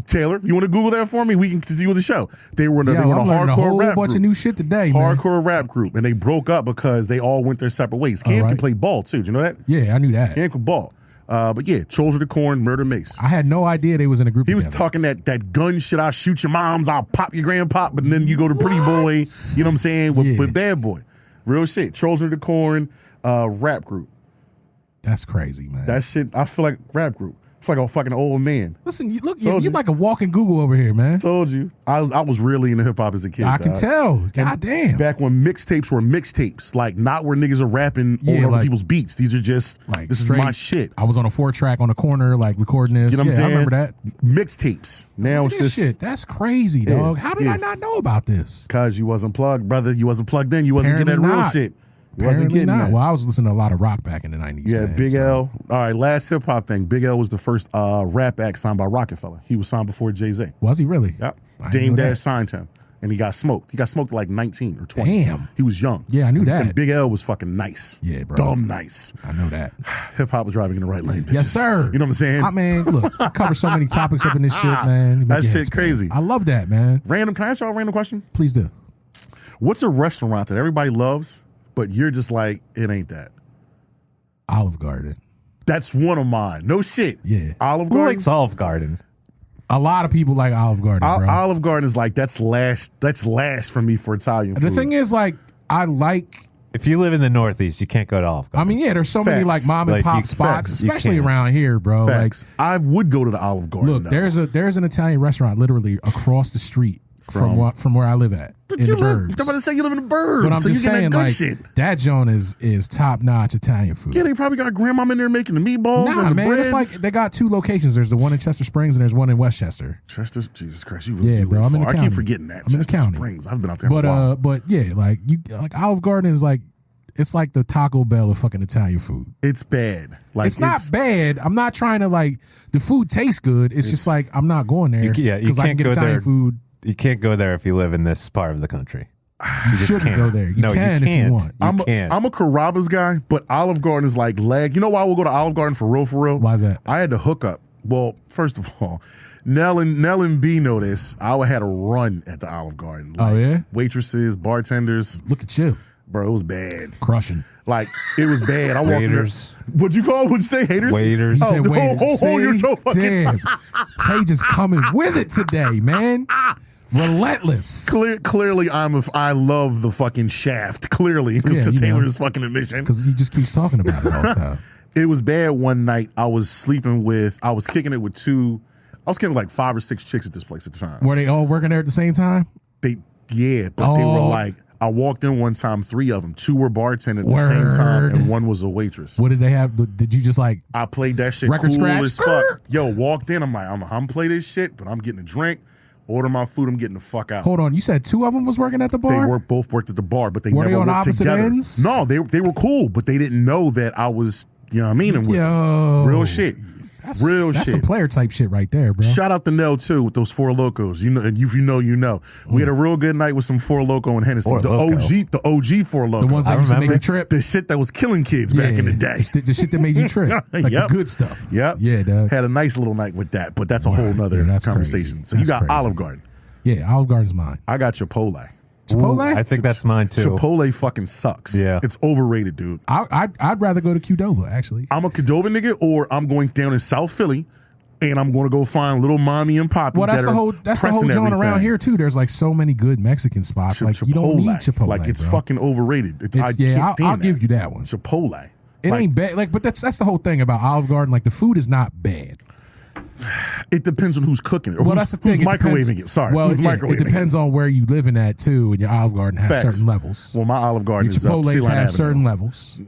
Taylor, you want to Google that for me? We can continue with the show. They were in a, Yo, they were in I'm a learning a hardcore whole rap bunch group. of new shit today, man. Hardcore rap group, and they broke up because they all went their separate ways. Cam All right. can play ball too. Do you know that? Yeah, I knew that. Cam can ball. But yeah, Children of the Corn, Murder Mace. I had no idea they was in a group He was together. talking that gun shit. I'll shoot your moms. I'll pop your grandpop. But then you go to Pretty Boy. You know what I'm saying? Yeah. With Bad Boy. Real shit. Children of the Corn, rap group. That's crazy, man. That shit, I feel like rap group. I feel like a fucking old man. Listen, look, Told you're you. like a walking Google over here, man. Told you. I was really into hip hop as a kid. I can dog. tell. God damn. Back when mixtapes were mixtapes, like not where niggas are rapping Yeah, on other like- people's beats. These are just Like this straight- is my shit. I was on a 4-track on the corner, like recording this. You know what I'm saying? I remember that. Mixtapes. Now Look it's at this just shit. That's crazy, Yeah, dog. How did yeah. I not know about this? because you wasn't plugged, brother. You wasn't plugged in. You wasn't getting that Apparently real not. shit. You wasn't Apparently getting not. that. Well, I was listening to a lot of rock back in the 90s. Yeah, man, Big so- L. All right, last hip hop thing. Big L was the first rap act signed by Rockefeller. He was signed before Jay-Z. Was he really? Yep. I didn't Dame know that. Dash signed him, and he got smoked. He got smoked at like 19 or 20. Damn. He was young. Yeah, I knew that. And Big L was fucking nice. Yeah, bro. Dumb nice. I know that. Hip hop was driving in the right lane. Yes, bitches. sir. You know what I'm saying? I mean, look, I cover so many topics up in this shit, man. You make That your shit head spin. crazy. I love that, man. Random. Can I ask y'all a random question? Please do. What's a restaurant that everybody loves, but you're just like, it ain't that? Olive Garden. That's one of mine. No shit. Yeah. Olive Who Garden. likes Olive Garden? A lot of people like Olive Garden, bro. Olive Garden is like that's last for me for Italian food. The thing is, like, I like. If you live in the Northeast, you can't go to Olive I Garden. mean, yeah, there's so many Facts. like mom and Like, pop you- spots, facts. You especially can't. around here, bro. Facts. I would go to the Olive Garden. Like, look, though. there's an Italian restaurant literally across the street from where I live at. But in you the live. burbs. I'm about to say you live in the burbs. But I'm so just you get saying, that good like shit. that joint is top notch Italian food. Yeah, they probably got grandma in there making the meatballs Nah, and the man, bread. it's like they got 2 locations. There's the one in Chester Springs and there's one in Westchester. Chester, Jesus Christ, you really Yeah, do bro, live I'm in the far. I county. keep forgetting that. I'm in the Chester county. Springs. I've been out there for a while. But yeah, like Olive Garden is like it's like the Taco Bell of fucking Italian food. It's bad. Like It's not bad. I'm not trying to like the food tastes good. It's just like I'm not going there You because I can can't get go Italian there. food. You can't go there if you live in this part of the country. You just shouldn't can't. go there. You No, you can if you can't. want. You can't. I'm a Carrabba's guy, but Olive Garden is like leg. You know why we'll go to Olive Garden for real? Why is that? I had to hook up. Well, first of all, Nell and B know this. I had a run at the Olive Garden. Oh, yeah? Waitresses, bartenders. Look at you Bro, it was bad. crushing. Like, it was bad. I walked in there. Waiters. What'd you call it? What'd you say? Haters? Waiters. You said, wait, you're so fucking... damn. Tay just coming with it today, man. Relentless. Clearly, I love the fucking Shaft. Clearly, because Yeah, it's you know. Taylor's fucking admission. Because he just keeps talking about it all the time. It was bad one night. I was kicking it with like 5 or 6 chicks at this place at the time. Were they all working there at the same time? But they were Oh. like, I walked in one time, 3 of them. 2 were bartending at the same time, Word. and 1 was a waitress. What did they have? Did you just like, I played that shit Record cool scratch? as fuck. Yo, walked in, I'm like, I'm gonna play this shit, but I'm getting a drink, order my food, I'm getting the fuck out. hold on, you said 2 of them was working at the bar? They both worked at the bar, but they Were they never on worked opposite together. ends? No, they were cool, but they didn't know that I was, you know what I mean? And with Yo. real shit. That's shit. some player type shit right there, bro. Shout out to Nell too with those 4 Locos. You know, and if you know, you know. We had a real good night with some 4 Loco and Hennessy. 4 The Loko. OG 4 Loco. The ones that I used to make remember. you trip. The shit that was killing kids back in the day. The shit that made you trip. Like Yep. the good stuff. Yep. Yeah, dog. Had a nice little night with that, but that's a whole nother Yeah, that's conversation. crazy. So you That's got crazy. Olive Garden. Yeah, Olive Garden's mine. I got Chipotle. Chipotle? I think that's mine too. Chipotle fucking sucks. Yeah. It's overrated, dude. I'd rather go to Qdoba, actually. I'm a Qdoba nigga, or I'm going down in South Philly, and I'm going to go find little mommy and poppy. Well, that's that the are whole pressing joint around everything. here too. There's like so many good Mexican spots. Like you don't need Chipotle. Like it's bro. fucking overrated. I can't I'll stand give that. you that one. Chipotle. It Like, ain't bad. Like, but that's the whole thing about Olive Garden. Like the food is not bad. It depends on who's cooking it. Or Well, who's, that's the thing. Who's It microwaving depends- it? Sorry. Well, who's yeah, microwaving it depends on where you living at too. And your Olive Garden has Facts. certain levels. Well, my Olive Garden Your is up Sea Chipotle's Line have Avenue. certain levels.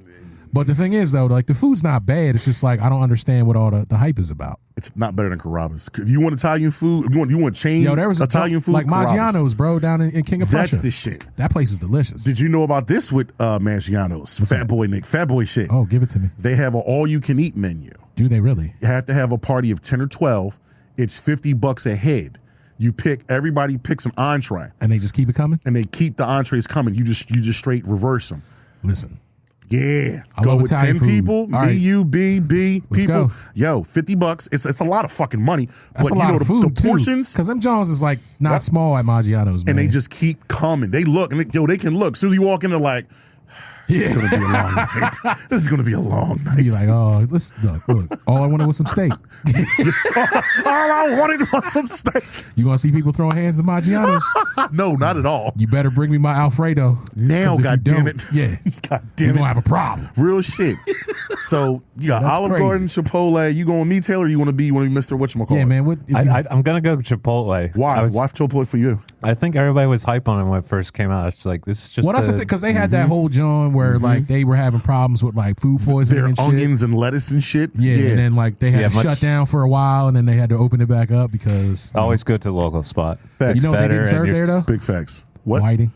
But the thing is, though, like the food's not bad. It's just like I don't understand what all the hype is about. It's not better than Carrabba's. If you want Italian food, you want chain Yo, there was Italian food, like Carrabba's. Maggiano's, bro, down in King of Prussia. That's the shit. That place is delicious. Did you know about this with Maggiano's? Fat Boy shit. Oh, give it to me. They have an all-you-can-eat menu. Do they really? You have to have a party of 10 or 12. It's $50 a head. Everybody picks an entree, And they just keep it coming? and they keep the entrees coming. You just straight reverse them. Listen. Yeah, I go love with Italian 10 food. people. All right. Me, you, B, Let's people. go. Yo, $50. It's a lot of fucking money. That's but a lot you know of the, food, the portions, Because them Jones is like not Yep. small at Maggiano's, man. and they just keep coming. They look and they can look. As soon as you walk in, they're like, "This is gonna be a long night. This is gonna be a long night." be like, oh, let's look. All I wanted was some steak. All I wanted was some steak. You want to see people throwing hands at Maggiano's? No, not at all. You better bring me my Alfredo. Now, 'Cause if you goddamn don't, it. Yeah. God We're damn going to it. have a problem. Real shit. So you got That's Olive crazy. Garden, Chipotle. You going with me, Taylor? Or you want to be Mr. Whatchamacallit? Yeah, man. What, if I'm gonna go Chipotle. Why? Why Chipotle for you? I think everybody was hype on it when it first came out. It's like this is just. Well, that's the thing, because they had that whole John where like they were having problems with like food poisoning Their and shit. onions and lettuce and shit. Yeah, and then like they had Yeah, to much- shut down for a while, and then they had to open it back up because Always go to the local spot. Facts. It's you know what they better didn't and serve you're- there though. Big facts. What? Whiting.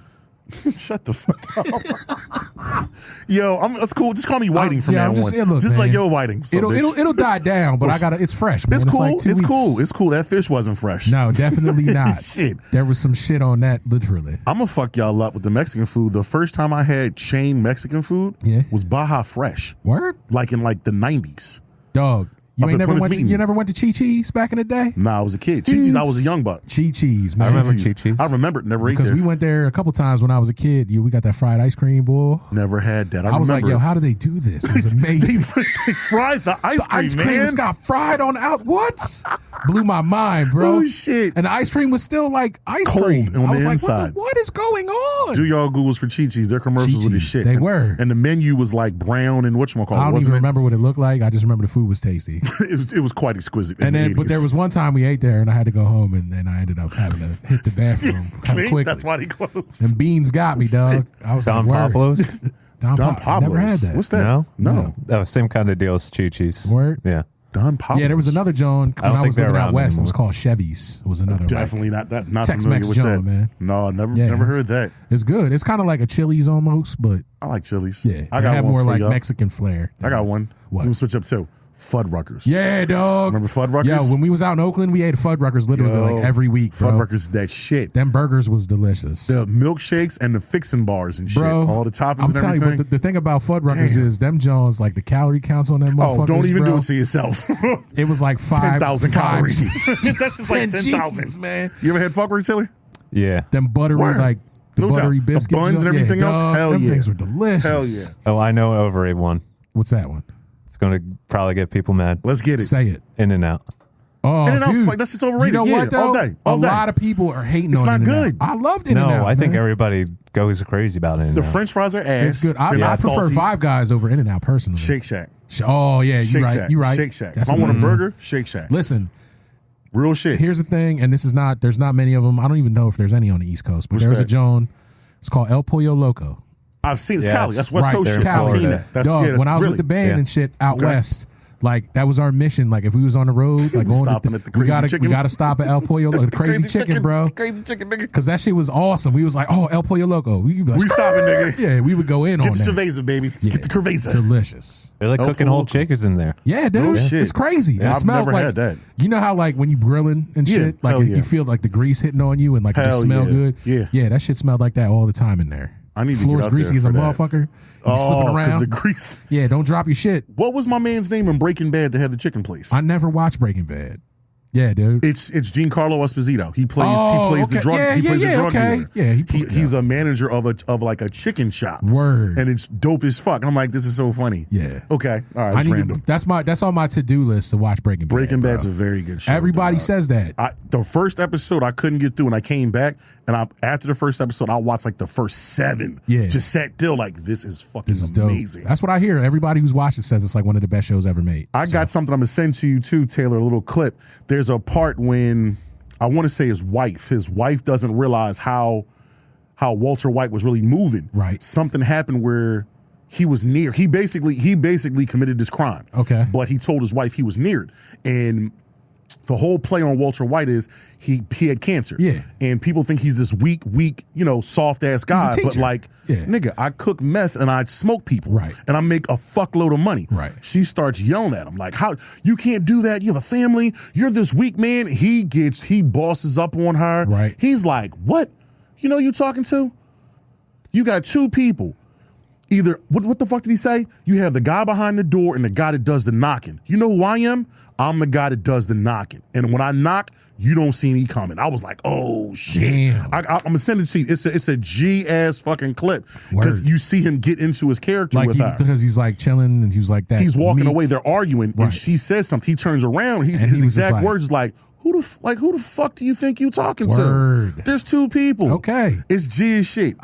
Shut the fuck up. Yo, that's cool. Just call me Whiting from yeah, now I'm just- on. yeah, look, just like man. yo, Whiting. So, It'll die down, but I gotta. It's fresh, man. It's cool. Like 2 it's weeks. cool. It's cool. That fish wasn't fresh. No, definitely not. Shit. There was some shit on that, literally. I'm gonna fuck y'all up with the Mexican food. The first time I had chain Mexican food Yeah. was Baja Fresh, Word, like in like the 90s. dog. You Up ain't in never Plymouth went. To, Meeting. you never went to Chi Chi's back in the day. Nah, I was a kid. Chi-Chi's, I was a young buck. Chi Chi's, man. I remember Chi-Chi's. Chi-Chi's. I remember it. Never ate because there. we went there a couple times when I was a kid. We got that fried ice cream, boy. Never had that. I was like, remember yo, it. how do they do this? It was amazing. They fried the ice The cream, ice cream man. just got fried on out. What? Blew my mind, bro. Oh, shit. And the ice cream was still like ice Cold cream. on I the was like, inside. what is going on? Do y'all Googles for Chi-Chi's. Their commercials were the Chi-Chi's, shit. they And- were. And the menu was like brown and whatchamacallit. I don't even wasn't it? remember what it looked like. I just remember the food was tasty. It was quite exquisite. And then, but there was one time we ate there, and I had to go home, and then I ended up having to hit the bathroom kind of See, quickly. that's why they closed. And beans got me, dog. I was Don like, word. Pablo's? Don Don Pablo's. Never had Pablo's. that. What's that? No? No. Oh, same kind of deal as Chi-Chi's. Word? Yeah. Don Pablo's. Yeah, there was another John I when don't I think was they're living out around west. It was anymore. called Chevy's. It was another. Definitely not Tex-Mex familiar with John, that. man. No, never Yeah, never it's- heard that. It's good. It's kind of like a Chili's almost, but I like Chili's. yeah, I it got had one more for like y'all. Mexican flair. I got one. What? Let me switch up too. Fuddruckers. Yeah, dog. Remember Fuddruckers? Yo, when we was out in Oakland, we ate Fuddruckers literally Yo, like every week, bro. Fuddruckers, that shit. Them burgers was delicious. The milkshakes and the fixin' bars and shit. Bro, All the toppings I'm and telling everything. you, but the thing about Fuddruckers Damn. is them Jones, like the calorie counts on them motherfuckers. Oh, don't even bro, do it to yourself. It was like 10,000 calories. That's just like 10,000, 10,000. man. You ever had Fuddruckers, Tilly? Yeah. Them buttery, Word. like the No doubt. buttery The biscuits, buns and yeah, everything else? dog, Hell them yeah. things were delicious. Hell yeah. Oh, I know overrated one. What's that one? It's going to probably get people mad. Let's get it. Say it. In-N-Out. Oh, In-N-Out's dude. like- that's just overrated. You know Yeah, what, though? all day, all a day. lot of people are hating It's on not In-N-Out. good. I loved No, In-N-Out. I think man. everybody goes crazy about it. The French fries are ass. It's good. I They're not prefer salty. Five Guys over In-N-Out personally. Shake Shack. Oh yeah, you Shake right. Shack. You right. Shake Shack. That's If I want a what- burger, Shake Shack. Listen, Real shit. here's the thing, and this is not. There's not many of them. I don't even know if there's any on the East Coast, but What's there's a that? Joan. It's called El Pollo Loco. I've seen it. It's Yes. Cali. That's West Right, Coast they're shit. in I've seen Florida. that. That's, Dog, yeah, when I was really. with the band Yeah. and shit out Okay. west, like that was our mission. Like if we was on the road, like going stopping at the Crazy we Chicken. gotta stop at El Pollo Loco, the crazy chicken, bro. Crazy chicken, nigga. Because that shit was awesome. We was like, oh, El Pollo Loco. We be like, We stopping, nigga. yeah, we would go in Get on the that. cerveza, baby. Yeah. Get the cerveza. Delicious. They're like El cooking whole Pollo. chickens in there. Yeah, dude. Oh, shit. It's crazy. Yeah, It I've smells never like had that. You know how like when you grilling and Yeah, shit, like hell yeah. you feel like the grease hitting on you and like it Hell just smell yeah. good. Yeah. Yeah, that shit smelled like that all the time in there. I need to Floor's get out greasy there as a for that. motherfucker. You slipping Oh, because around. the grease. Yeah, don't drop your shit. What was my man's name in Breaking Bad that had the chicken place? I never watched Breaking Bad. Yeah, dude. It's Giancarlo Esposito. He plays the okay. drug Yeah, he yeah, plays yeah, the drug okay. dealer. Yeah, He's a manager of like a chicken shop. Word. And it's dope as fuck. I'm like, this is so funny. Yeah. Okay. All right. I It's need random. that's on my to-do list to watch Breaking Bad. Breaking bro. Bad's a very good show. Everybody dog. says that. The first episode I couldn't get through, and I came back, and after the first episode, I watched like the first 7. Yeah. Just sat still like, this is fucking This is dope. amazing. That's what I hear. Everybody who's watched it says it's like one of the best shows ever made. I got something I'm gonna send to you too, Taylor. A little clip. There's a part when I want to say his wife doesn't realize how Walter White was really moving. Right. Something happened where he was near. He basically committed this crime. Okay. But he told his wife he was near, and the whole play on Walter White is he had cancer. Yeah. And people think he's this weak, soft ass guy. But teacher. like, Yeah. nigga, I cook meth and I smoke people. Right. And I make a fuckload of money. Right. She starts yelling at him like, "How you can't do that? You have a family. You're this weak man." He bosses up on her. Right. He's like, "What? You know who you talking to? You got 2 people. Either what the fuck did he say? You have the guy behind the door and the guy that does the knocking. You know who I am? I'm the guy that does the knocking. And when I knock, you don't see me coming." I was like, "Oh shit!" Damn. I'm gonna send it to you. It's a G ass fucking clip because Word. you see him get into his character Like with her. because he's like chilling and he was like that. He's walking weak. away. They're arguing, Right. and she says something. He turns around. And His he was just exact like- words is like, "Who the fuck do you think you talking Word. to? There's 2 people. Okay. It's G as shit.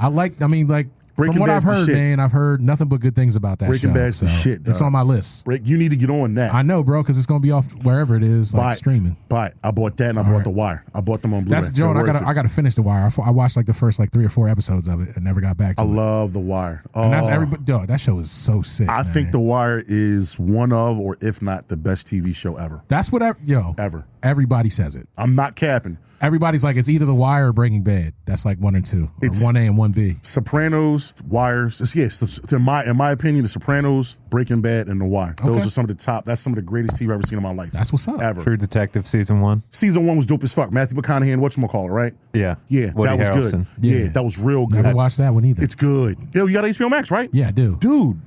Breaking from what I've Bad's the heard, shit. man, I've heard nothing but good things about that Breaking show. Bad's the shit, It's dog. on my list. Rick, you need to get on that. I know, bro, because it's gonna be off wherever it is, like Buy it. streaming. Buy it. I bought that and I bought right. The Wire. I bought them on Blu-ray. That's Joan. They're worth I gotta finish The Wire. I watched like the first like 3 or 4 episodes of it and never got back to I it. love The Wire. And that's Oh, everybody. Dog, that show is so sick. I man. think The Wire is one of, or if not, the best TV show ever. that's what Ever. everybody says it. I'm not capping. Everybody's like it's either The Wire or Breaking Bad. That's like 1 and 2, or It's- 1A and 1B. Sopranos, Wires. In my opinion, The Sopranos, Breaking Bad, and The Wire. Those Okay. are some of the top. That's some of the greatest TV I've ever seen in my life. That's what's up. Ever. True Detective season 1. Season 1 was dope as fuck. Matthew McConaughey and whatchamacallit, right? Yeah. Yeah, Woody that was Harrelson. good. Yeah, that was real good. Never watched that one either. It's good. Yo, you got HBO Max, right? Yeah, I do. Dude,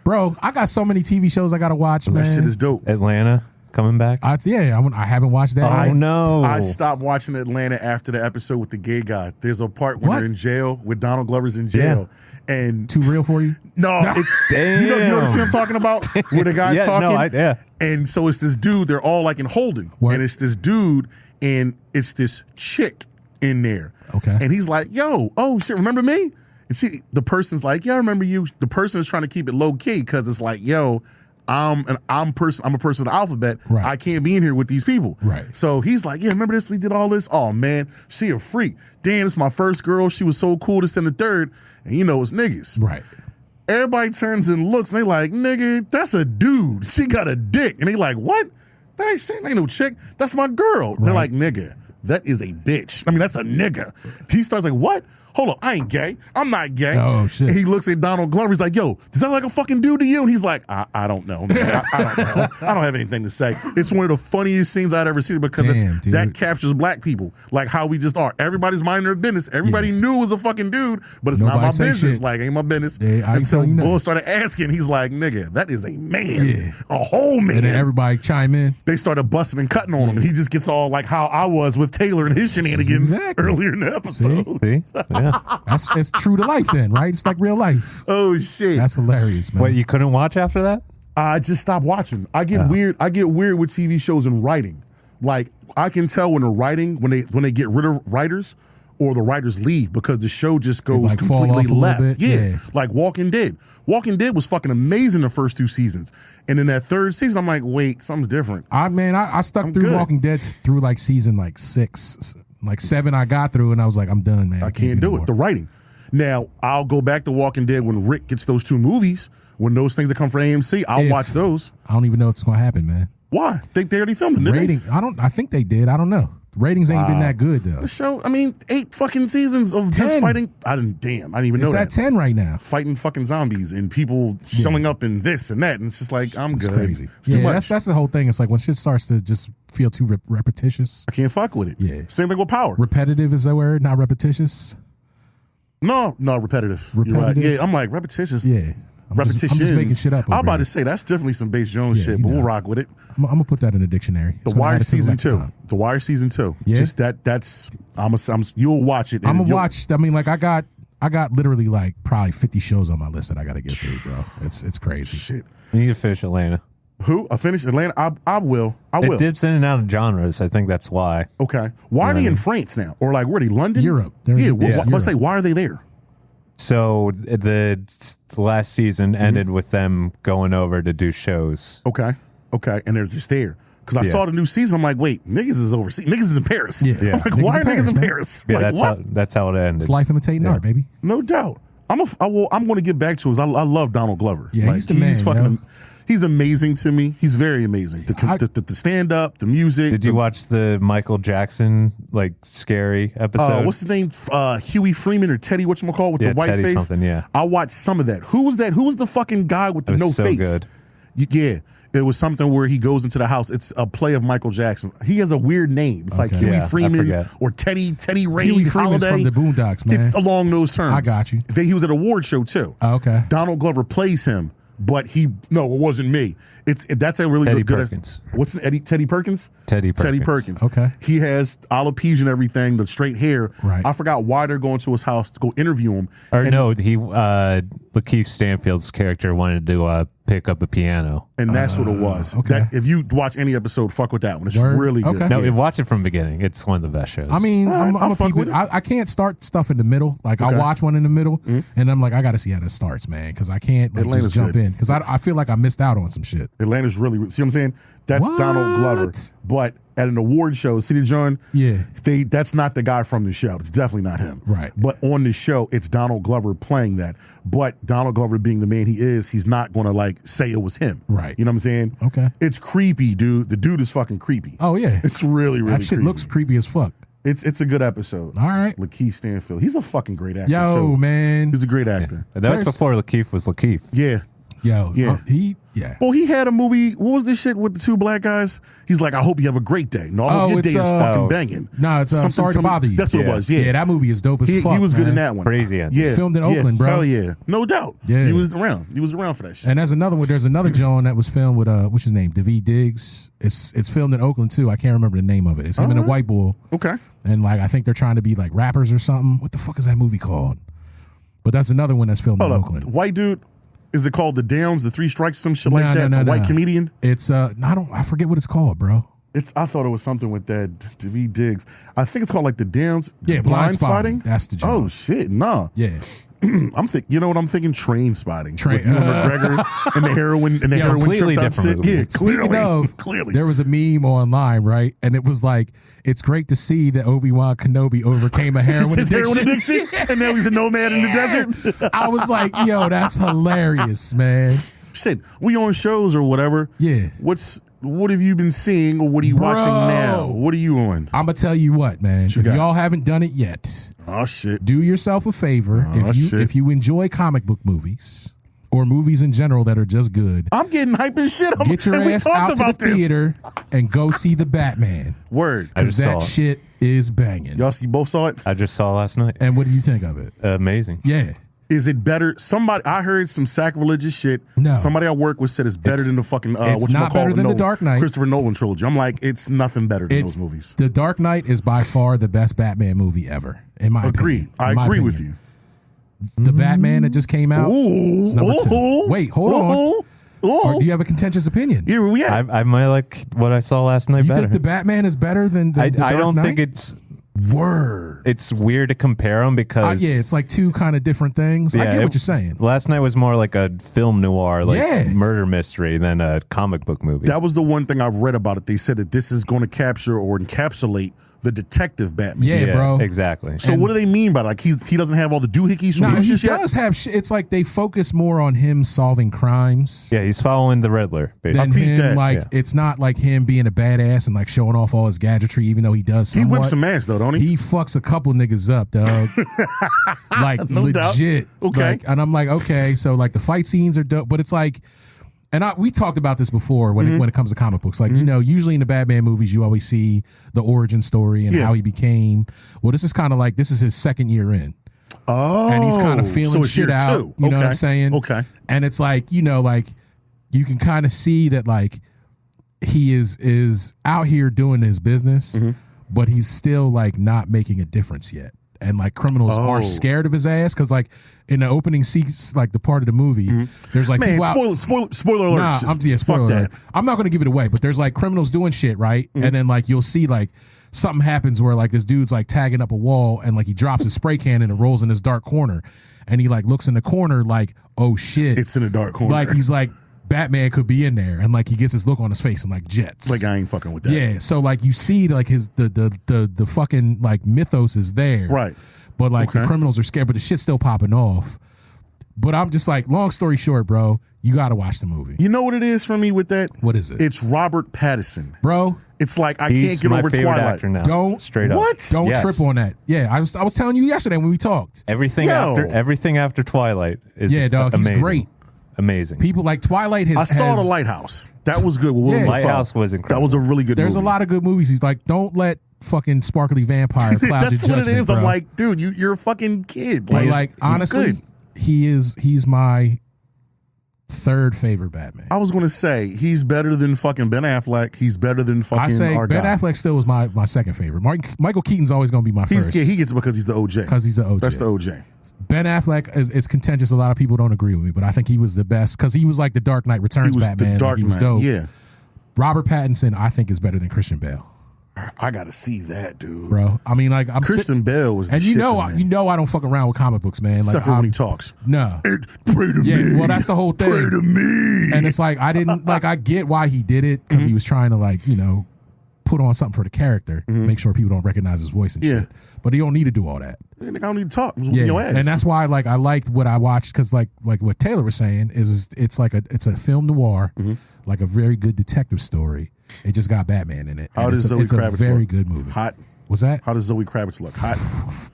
Bro, I got so many TV shows I gotta watch, man. that shit is dope. Atlanta coming back. I haven't watched that. Oh, yet. no. I stopped watching Atlanta after the episode with the gay guy. There's a part when What? they're in jail, with Donald Glover's in jail. And Too real for you? no, it's you know the scene I'm talking about where the guy's Yeah, talking. no, yeah. And so it's this dude. They're all like in holding, What? and it's this dude, and it's this chick in there. Okay. And he's like, "Yo, oh shit, remember me?" And see, the person's like, "Yeah, I remember you." The person is trying to keep it low key because it's like, "Yo, I'm a person of the alphabet. Right. I can't be in here with these people." Right. So he's like, "Yeah, remember this? We did all this. Oh man, she a freak. Damn, it's my first girl. She was so cool. This and the third." And you know, it's niggas. Right. Everybody turns and looks, and they like, "Nigga, that's a dude. She got a dick." And they like, "What? That ain't no chick. That's my girl." They're like, "Nigga, that is a bitch. I mean, that's a nigga." He starts like, "What? Hold on, I ain't gay. I'm not gay." Oh, shit. And he looks at Donald Glover. He's like, "Yo, does that look like a fucking dude to you?" And he's like, I don't know. Man. I don't know. I don't have anything to say." It's one of the funniest scenes I'd ever seen because Damn, dude. that captures black people, like how we just are. Everybody's minding their business. Everybody knew it was a fucking dude, but it's Nobody not my say business. shit. Like, ain't my business. Yeah, I ain't and so telling you nothing. Bull started asking. He's like, "Nigga, that is a man. Yeah. A whole man." And then everybody chime in. They started busting and cutting on him, and he just gets all like how I was with Taylor and his shenanigans Exactly. earlier in the episode. See? Yeah. It's true to life then, right? It's like real life. Oh shit! That's hilarious, man. What, you couldn't watch after that? I just stopped watching. I get weird. I get weird with TV shows and writing. Like I can tell when they're writing when they get rid of writers or the writers leave because the show just goes like fall completely off a little left. bit? Yeah. Like Walking Dead. Walking Dead was fucking amazing the first 2 seasons, and in that third season, I'm like, wait, something's different. I stuck through good. Walking Dead through like season like 6. Like 7 I got through and I was like, I'm done, man. I can't do no it. more. The writing. Now I'll go back to Walking Dead when Rick gets those 2 movies. When those things that come from AMC, I'll If- watch those. I don't even know what's gonna happen, man. Why? They already filmed it, didn't Rating, I think they did. I don't know. Ratings ain't been that good though. they? The show, I mean, 8 fucking seasons of just 10. fighting. I didn't even It's know at that. 10 right now. Fighting fucking zombies and people showing up in this and that. And it's just like, I'm It's good. crazy. It's too Yeah, much. that's the whole thing. It's like when shit starts to just feel too repetitious. I can't fuck with it. Yeah. Same thing with Power. Repetitive is that word, not repetitious. No, repetitive. You're right. Repetitive? Yeah, I'm like, repetitious. Yeah. I'm Repetitions. just making shit up. I'm over about here. to say that's definitely some Bass Jones Yeah, shit, you but we'll know. rock with it. I'm gonna put that in the dictionary. The It's gonna add Wire it to the season 2. lexicon. The Wire season 2. Yeah? Just that's you'll watch it. and I'm gonna you'll- watch. I mean, like I got literally like probably 50 shows on my list that I got to get through, bro. It's crazy. Shit. You need to finish Atlanta. Who? I finished Atlanta. I will. It dips in and out of genres. I think that's why. Okay. Why are they in France now? Or like where are they? London? Europe. They're in- Yeah. yeah, Let's say Europe. why are they there? So the last season ended with them going over to do shows. Okay. And they're just there. Because I Yeah. saw the new season. I'm like, wait, niggas is overseas. Niggas is in Paris. Yeah. Yeah. I'm like, Niggas why are in niggas Paris, in man. Paris? Yeah, Like, that's how it ended. It's life imitating art, baby. No doubt. I'm going to get back to it. I love Donald Glover. Yeah, he's the man, yo. He's amazing to me. He's very amazing. The stand up, the music. Did you watch the Michael Jackson like scary episode? What's his name? Huey Freeman or Teddy? Whatchamacallit with Yeah, the white Teddy face. something, yeah. I watched some of that. Who was that? Who was the fucking guy with the It was no so face? good. Yeah. It was something where he goes into the house. It's a play of Michael Jackson. He has a weird name. It's like Okay. Huey Yeah, I Freeman forget. or Teddy Ray Huey Freeman's Holiday. from the Boondocks, man. It's along those terms. I got you. He was at an award show too. Oh, okay. Donald Glover plays him, but it wasn't me. That's a really Teddy good. Perkins. What's the Teddy Perkins? Teddy Teddy Perkins. Perkins. Okay. He has alopecia and everything, the straight hair. Right. I forgot why they're going to his house to go interview him. Or and, no, Lakeith Stanfield's character wanted to pick up a piano. and that's what it was. okay. If you watch any episode, fuck with that one. It's Word? really good. Okay. No, Yeah. watch it from the beginning. It's one of the best shows. I mean, All right, I'm I'll a fuck people. with it. I can't start stuff in the middle. Like Okay. I'll watch one in the middle, and I'm like, I got to see how this starts, man, because I can't like, Atlanta's just jump good. in because I feel like I missed out on some shit. Atlanta's really, see what I'm saying? That's What? Donald Glover. But at an award show, City John, Yeah. that's not the guy from the show. It's definitely not him. Right. But on the show, it's Donald Glover playing that. But Donald Glover being the man he is, he's not going to like say it was him. Right. You know what I'm saying? Okay. It's creepy, dude. The dude is fucking creepy. Oh yeah, It's really, really that shit creepy. looks creepy as fuck. It's a good episode. All right, Lakeith Stanfield. He's a fucking great actor, yo too. man, He's a great actor. But that was There's- before Lakeith was Lakeith. Yeah. yo, Yeah. yeah. Well, he had a movie. What was this shit with the 2 black guys? He's like, I hope you have a great day. No, I hope your it's, day is fucking oh. banging. No, it's Something sorry to bother you. That's what it Yeah. was. Yeah. Yeah, that movie is dope as he fuck. was good man. in that one. Crazy ending. Yeah. Filmed in Yeah. Oakland, bro. Hell yeah. No doubt. Yeah. He was around. He was around for that shit. And there's another one. There's another Joan that was filmed with what's his name, Daveed Diggs. It's filmed in Oakland too. I can't remember the name of it. It's him and a Alright. white boy, Okay. and like I think they're trying to be like rappers or something. What the fuck is that movie called? But that's another one that's filmed Hold in up. Oakland. White dude, is it called The Downs, The Three Strikes, some shit like that? No, the white comedian? It's I forget what it's called, bro. I thought it was something with that David Diggs. I think it's called like The Downs. Yeah, Blind Spotting. That's the job. Oh shit, nah. Yeah. You know what I'm thinking? Train Spotting. Train- With Ewan McGregor and the heroin and the heroin completely tripped up different shit. movie. Yeah, Speaking clearly. of, there was a meme online, right? And it was like, it's great to see that Obi-Wan Kenobi overcame a heroin His heroin addiction, and now he's a nomad in the desert. I was like, yo, that's hilarious, man. Shit, we on shows or whatever. Yeah. What have you been seeing, or what are you watching now? What are you on? I'm gonna tell you what, man. you If got? y'all haven't done it yet, Oh shit. do yourself a favor. Oh, shit. If you enjoy comic book movies or movies in general that are just good, I'm getting hype and shit. get your and we ass talked out to the about this. theater and go see the Batman. Word. I just Because saw that it. shit is banging. You both saw it? I just saw last night. And what do you think of it? Amazing. Yeah. Is it better? I heard some sacrilegious shit. No. Somebody I work with said it's better than the fucking it's not better than The Dark Knight. Christopher Nolan trilogy. I'm like, it's nothing better than those movies. The Dark Knight is by far the best Batman movie ever, in my opinion. I In my agree with opinion. you. The Batman that just came out. is number two. Wait, hold on. Or do you have a contentious opinion? Yeah. I might like what I saw last night You better. think the Batman is better than the I Dark don't Knight? think it's Word. it's weird to compare them because Yeah, it's like two kind of different things. I get what you're saying. Last night was more like a film noir, like Yeah. murder mystery than a comic book movie. That was the one thing I've read about it. They said that this is going to capture or encapsulate the detective Batman. Yeah, bro. Exactly. So what do they mean by like he doesn't have all the doohickeys? No, from he his shit yet? does have. It's like they focus more on him solving crimes. Yeah, he's following the Riddler, Than basically. peeped him, that. like Yeah. it's not like him being a badass and like showing off all his gadgetry, even though he does. He Somewhat. whips some ass though, don't he? He fucks a couple niggas up, dog. Like No doubt. legit. Okay. Like, and I'm like, okay, so like the fight scenes are dope, but it's like, and we talked about this before when Mm-hmm. it comes to comic books. Like, you know, usually in the Batman movies, you always see the origin story and Yeah. how he became. Well, this is kind of like this is his second year in. Oh, And he's kind of feeling so it's shit year out. two. You know what Okay. I'm saying? Okay. And it's like, you know, like you can kind of see that like he is out here doing his business, Mm-hmm. but he's still like not making a difference yet. And like criminals are Oh. scared of his ass because like in the opening scenes, like the part of the movie, there's like Man, people out, spoiler alert. Nah, spoiler Fuck alert. that. I'm not going to give it away, but there's like criminals doing shit, right? And then like you'll see like something happens where like this dude's like tagging up a wall and like he drops his spray can and it rolls in this dark corner, and he like looks in the corner like, oh shit, It's in a dark corner. like he's like Batman could be in there, and like he gets his look on his face and like jets. Like I ain't fucking with that. Yeah, so like you see like his the fucking like mythos is there, Right. But like the Okay. criminals are scared, but the shit's still popping off. But I'm just like, long story short, bro, you got to watch the movie. You know what it is for me with that? What is it? It's Robert Pattison. Bro, It's like I He's can't get my over favorite Twilight. actor now. Don't- straight up. What? don't Yes. trip on that. Yeah, I was telling you yesterday when we talked. Everything Yo. after Twilight is Yeah, dog, he's amazing. great. Amazing. People like Twilight has I saw has- The Lighthouse. That was good. With Willem Yeah. Dafoe. Lighthouse was That incredible. was a really good There's movie. a lot of good movies. He's like, don't let fucking sparkly vampire cloud your That's what judgment, it is. bro. I'm like, dude, you're a fucking kid. But like you're honestly, good. he's my third favorite Batman. I was going to say he's better than fucking Ben Affleck. He's better than fucking I say our Ben guy. Affleck still was my second favorite. Michael Keaton's always going to be my first He gets it because he's the OJ. because he's the OG. That's the OJ. Ben Affleck is contentious. A lot of people don't agree with me, but I think he was the best because he was like the Dark Knight He Returns was Batman. the Dark Like, he was Knight. dope. Yeah, Robert Pattinson, I think, is better than Christian Bale, I got to see that, dude. bro. I mean, like I'm Christian Bale was, the and you shit know, to me. you know, I don't fuck around with comic books, man. Like, Except for when he talks. no, Pray to yeah, me. well, that's the whole thing. Pray to me. And it's like I didn't like I get why he did it because he was trying to like put on something for the character, make sure people don't recognize his voice and Yeah. shit. But he don't need to do all that. I don't need to talk. I'm Yeah, your ass. and that's why like I liked what I watched because like what Taylor was saying is it's a film noir, like a very good detective story. It just got Batman in it. How And does it's Zoe it's Kravitz a very look? good movie. Hot. Was that? How does Zoe Kravitz look? Hot.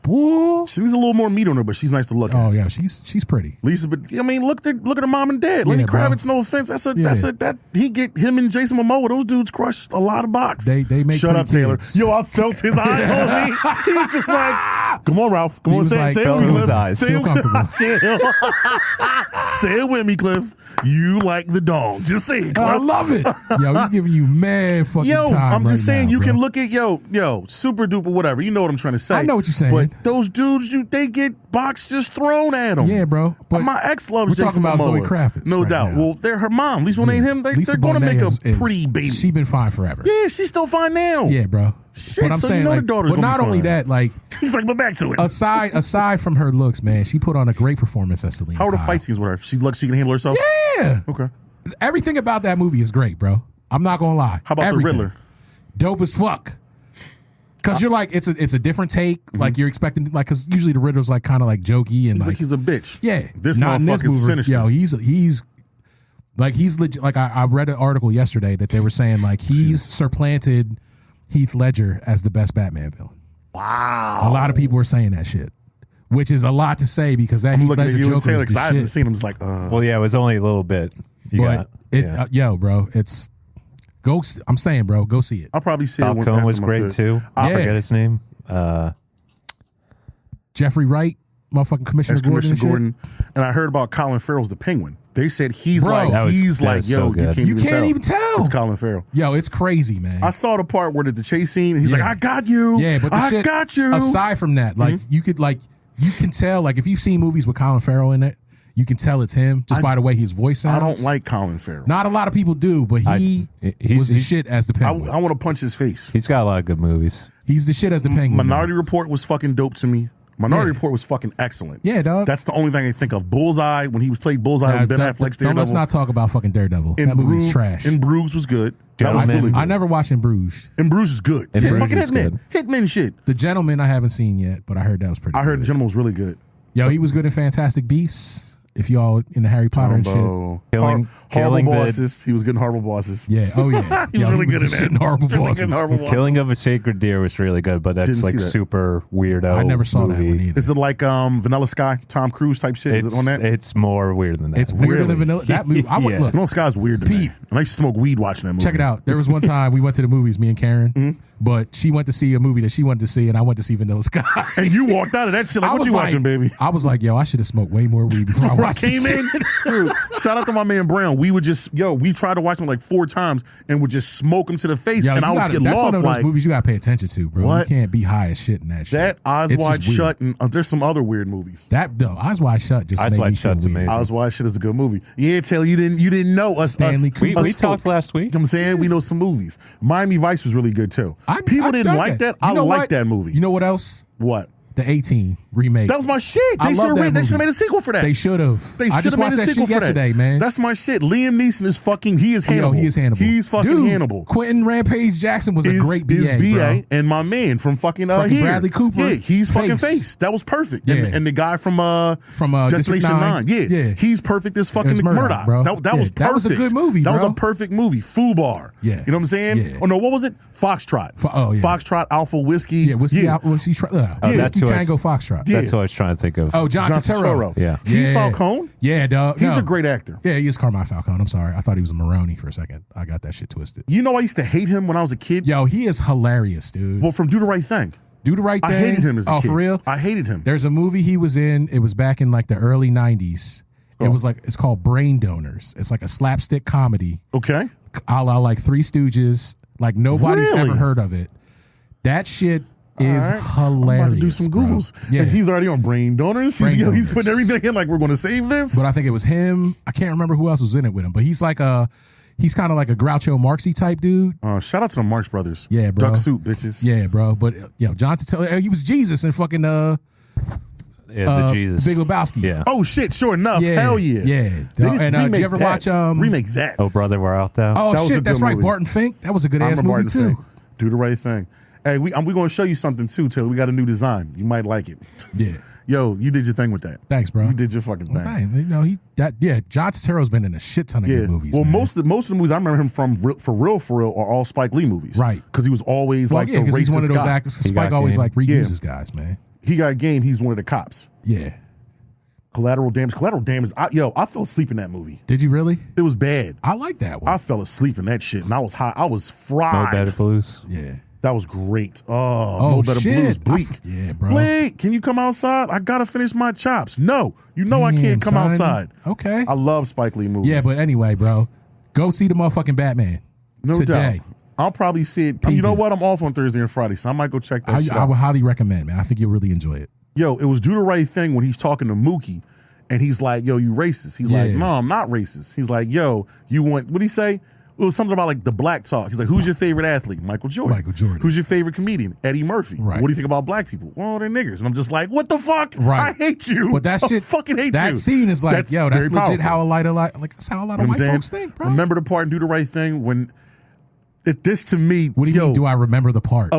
Bull? She needs a little more meat on her, but she's nice to look at. Oh yeah, she's pretty. Lisa, but I mean, look at her mom and dad. Lenny bro. Kravitz, no offense. That he get him and Jason Momoa. Those dudes crushed a lot of box. They make Shut up, pretty Taylor. kids. Yo, I felt his eyes on me. He was just like, Come on, Ralph. Come He on, was say like, it fell with in me, his Cliff. eyes. Say Feel it, comfortable. say it with me, Cliff. You like the dog. Just say it, Cliff. I love it. Yo, he's giving you mad fucking Yo, time. I'm just right saying now, you bro. can look at super duper whatever. You know what I'm trying to say. I know what you're saying. But those dudes, they get box just thrown at them. Yeah, bro. But my ex loves we're Jason talking about Momoa. Zoe Kravitz No right doubt. now. Well, they're her mom. At least when they ain't him, they're going to make a pretty baby. She been fine forever. Yeah, she's still fine now. Yeah, bro. Shit, but I'm so saying, you know like, the daughter's but gonna not be only fine. that, like, He's like, but back to it. aside from her looks, man, she put on a great performance as Selena. How are the Kyle. fight scenes with her? She looks she can handle herself? Yeah. Okay. Everything about that movie is great, bro. I'm not gonna lie. How about Everything. the Riddler? Dope as fuck. Cause you're like, it's a different take. Like you're expecting, like, cause usually the Riddler's like kind of like jokey and He's like like he's a bitch. yeah. This not in motherfucker's movie. sinister. Yo, he's legit. Like I read an article yesterday that they were saying like he's supplanted Heath Ledger as the best Batman villain. Wow. A lot of people were saying that shit, which is a lot to say because that I'm Heath looking at Ledger you and Joker Taylor is because the I haven't shit. seen him. It's like, Well, yeah, it was only a little bit. But yo, bro, it's I'm saying, bro, go see it. I'll probably see it. Falcone was great too. I Yeah. forget his name. Jeffrey Wright, motherfucking Commissioner As Commissioner Gordon. Gordon. And I heard about Colin Farrell's the Penguin. They said he's Bro, like, that was yo, so you good. can't, You can't even tell. It's Colin Farrell. Yo, it's crazy, man. I saw the part where the chase scene. He's Yeah. like, I got you. Yeah, but the I shit, got you. Aside from that, like you can tell, like if you've seen movies with Colin Farrell in it, you can tell it's him just by the way his voice sounds. I don't like Colin Farrell. Not a lot of people do, but he's the shit as the Penguin. I want to punch his face. He's got a lot of good movies. He's the shit as the Penguin. Minority Report was fucking dope to me. Minority Yeah. Report was fucking excellent. Yeah, dog. That's the only thing I think of. Bullseye, when he played Bullseye with Ben Affleck's Don't let's Daredevil. not talk about fucking Daredevil. That movie's trash. In Bruges was good. That was Gentleman. really good. I never watched In Bruges. In Bruges is good. In See, Bruges fucking is Hitman. Hitman shit. The Gentleman I haven't seen yet, but I heard that was pretty I heard good. the Gentleman was really good. Yo, he was good in Fantastic Beasts. If y'all in the Harry Potter and shit. Killing Horrible the- Bosses. He was good in Horrible Bosses. Yeah. Oh yeah. He was Yo, really good the in shit that. in Horrible Really Bosses. good in Horrible Bosses. Killing of a Sacred Deer was really good, but that's Didn't like see that. super weirdo. I never saw that movie. one either. Is it like Vanilla Sky, Tom Cruise type shit? Is it on that? It's more weird than that. It's weirder Really? than Vanilla. That movie. I would Yeah. look. Vanilla Sky's weird to me. And I used to smoke weed watching that movie. Check it out. There was one time we went to the movies, me and Karen, but she went to see a movie that she wanted to see, and I went to see Vanilla Sky. And you walked out of that shit like, what you watching, baby? I was like, yo, I should have smoked way more weed before I Before I watched came this in, shit. dude, shout out to my man Brown. We would just, we tried to watch him like 4 times and would just smoke him to the face. Yo, and I you would gotta- get that's lost one of those like, movies you gotta pay attention to, bro. What? You can't be high as shit in that shit. that Eyes It's Wide just weird. Shut. And there's some other weird movies. That no, Eyes Wide Shut just Eyes made Wide me feel Shut's weird. amazing. Eyes Wide Shut is a good movie. Yeah, Taylor, you didn't know us. Stanley us, Kubrick. us we folk. talked last week. You know what I'm saying? We know some movies. Miami Vice was really good too. People I didn't dug like that. You I know liked what? that movie. You know what else? What? The 18 remake. That was my shit. I They love should that have movie. made a sequel for that. They should have. They I should just have made watched a that sequel shit for yesterday, that. man. That's my shit. Liam Neeson is fucking. He is Hannibal. Yo, he is Hannibal. He's fucking Dude, Hannibal. Quentin Rampage Jackson was a great BA, is BA bro. and my man from fucking Fucking here. Bradley Cooper. Yeah, he's fucking Face. Face. That was perfect. Yeah. And the guy from District Destination 9. 9. Yeah. Yeah. He's perfect as fucking It's Murdoch, Murdoch. bro. That Yeah, was perfect. that was a good movie, That was bro. a perfect movie. Fubar. Yeah. You know what I'm saying? Yeah. Oh no, what was it? Foxtrot. Oh, yeah. Foxtrot Alpha Whiskey. Yeah, Whiskey Out. Whiskey that's who I- Tango Foxtrot. Yeah. That's what I was trying to think of. Oh, John Turturro. Yeah. He's Falcone. Yeah, dog. He's No. a great actor. Yeah, he is Carmine Falcone. I'm sorry. I thought he was a Maroney for a second. I got that shit twisted. You know I used to hate him when I was a kid. Yo, he is hilarious, dude. Well, from Do the Right Thing. Do the right thing. I hated him as a kid. Oh, for real? I hated him. There's a movie he was in. It was back in like the early 90s. It was like, it's called Brain Donors. It's like a slapstick comedy, Okay. a la like Three Stooges. Like nobody's Really? ever heard of it. That shit is All right. hilarious. I'm about to do some bro. Googles. Yeah. And he's already on Brain Donors. Brain He's Donors. putting everything in like we're going to save this. But I think it was him. I can't remember who else was in it with him. But he's like he's kind of like a Groucho Marxy type dude. Shout out to the Marx Brothers. Yeah, bro. Duck Soup, bitches. Yeah, bro. But yo, John Turturro, he was Jesus in fucking Yeah, the Jesus. Big Lebowski. Yeah. Oh shit! Sure enough. Yeah, Hell yeah. yeah. They And, did did remake you ever that. watch remake that? Oh, brother, we're out there. Oh That was a shit, good that's right. movie. Barton Fink. That was a good I'm ass a movie Barton too. Fink. Do the right thing. Hey, we going to show you something too, Taylor. We got a new design. You might like it. Yeah. Yo, you did your thing with that. Thanks, bro. You did your fucking thing. Man, you know John Turturro's been in a shit ton of Yeah. good movies. Well, man. most of the movies I remember him from for real are all Spike Lee movies. Right. Because he was always well, like yeah, the because racist he's one of those guy. actors. He Spike got always game. like Yeah. reuses guys, man. He got game. He's one of the cops. Yeah. Collateral Damage. Collateral Damage. I fell asleep in that movie. Did you really? It was bad. I like that one. I fell asleep in that shit, and I was high. I was No fried. Better Blues. Yeah. That was great. Oh, No Better shit. Blues. Bleak. Yeah, bro. Bleak, can you come outside? I gotta finish my chops. No, I Damn, can't come son. outside. Okay. I love Spike Lee movies. Yeah, but anyway, bro, go see the motherfucking Batman no today. doubt. I'll probably see it. You know what? I'm off on Thursday and Friday, so I might go check that shit I out. would highly recommend, man. I think you'll really enjoy it. Yo, it was Do the Right Thing when he's talking to Mookie, and he's like, yo, you racist. He's like, no, I'm not racist. He's like, yo, you want, what'd he say? It was something about like the black talk. He's like, who's your favorite athlete? Michael Jordan. Michael Jordan. Who's your favorite comedian? Eddie Murphy. Right. What do you think about black people? Well, they're niggers. And I'm just like, what the fuck? Right. I hate you. But that I shit, fucking hate you. that scene is like, yo, that's very legit powerful. that's how a lot of white folks think, bro. Remember the part in Do the Right Thing when this to me, What do you mean? Do I remember the part?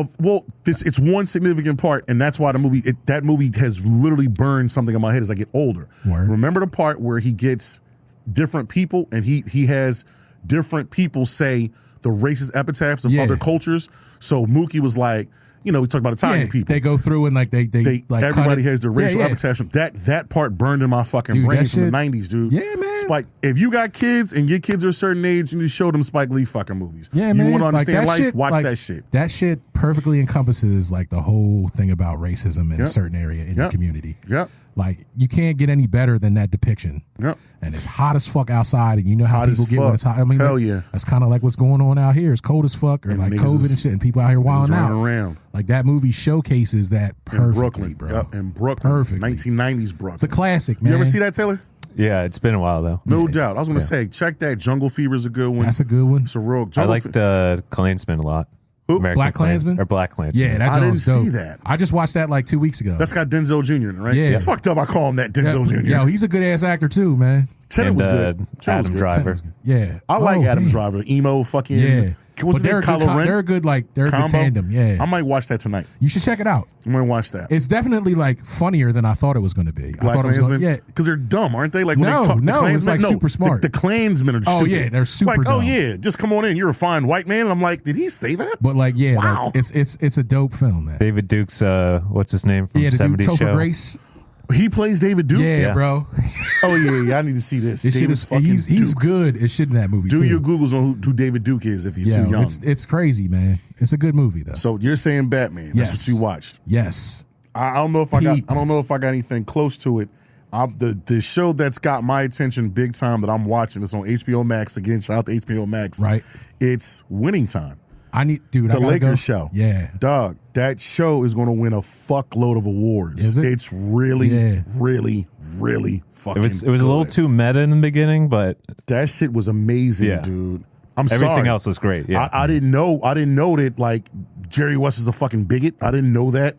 It's one significant part, and that's why that movie has literally burned something in my head as I get older. Word. Remember the part where he gets different people, and he has different people say the racist epitaphs of other cultures. So Mookie was like, we talk about Italian people. They go through and like they like everybody cut it. has their racial epitaphs. That part burned in my fucking brain from the 90s, dude. Yeah, man. Spike, if you got kids and your kids are a certain age, you need to show them Spike Lee fucking movies. Yeah, you man. want to understand life? Shit, watch that shit. That shit perfectly encompasses like the whole thing about racism in a certain area in your community. Yep. Like you can't get any better than that depiction. Yep. And it's hot as fuck outside, and you know how Hot people as get when fuck. it's hot. I mean, Hell yeah. That's kind of like what's going on out here. It's cold as fuck, or And like niggas COVID is- and shit, and people out here wilding out. running around. Like that movie showcases that In perfectly, Brooklyn, bro. Yep, in Brooklyn, Perfectly. 1990s Brooklyn. It's a classic, man. You ever see that, Taylor? Yeah, it's been a while though. No doubt. I was going to say, check that. Jungle Fever is a good one. That's a good one. It's a real. I Jungle liked Klansman a lot. Who? American Black Klansman? or Black Klansman. Yeah, that I didn't joint's dope. see that. I just watched that like 2 weeks ago. That's got Denzel Jr. in it, right? Yeah. It's fucked up. I call him that, Denzel Jr. Yo, he's a good ass actor too, man. Tenet And was good. Tenet was Adam good. Driver. Yeah, I like Adam damn. Driver. Emo fucking. Yeah, What's but his name? Kylo Ren? they're a good they're a good Combo? tandem. Yeah, I might watch that tonight. you should check it out. I'm going to watch that. It's definitely like funnier than I thought it was going to be. I Black thought it was Klansmen? yeah. Because they're dumb, aren't they? Like when No, they talk, no, the it's, Klansmen, like, super smart. The Klansmen are Oh, stupid. yeah, they're super Like, oh dumb. yeah, just come on in. You're a fine white man. And I'm like, did he say that? But like, yeah, Wow. like, it's a dope film, man. David Duke's what's his name from Yeah, the dude 70s Topher show? Grace. He plays David Duke? Yeah, Yeah. bro. Oh yeah. I need to see this. This shit David's is fucking he's Duke. good as shit in that movie. Do too. your Googles on who David Duke is if you're Yeah, too young. it's crazy, man. It's a good movie though. So you're saying Batman? That's Yes. what you watched. Yes. I don't know if I got. Peep. I don't know if I got anything close to it. The show that's got my attention big time that I'm watching is on HBO Max. Again, shout out to HBO Max. Right. It's Winning Time. I need, dude. The I gotta Lakers go. show. Yeah. Dog, that show is going to win a fuckload of awards. Is it? It's really, Yeah. really, really fucking It was a little good. too meta in the beginning, but That shit was amazing, Yeah. dude. I'm everything sorry. else was great. Yeah. I didn't know that like Jerry West is a fucking bigot. I didn't know that.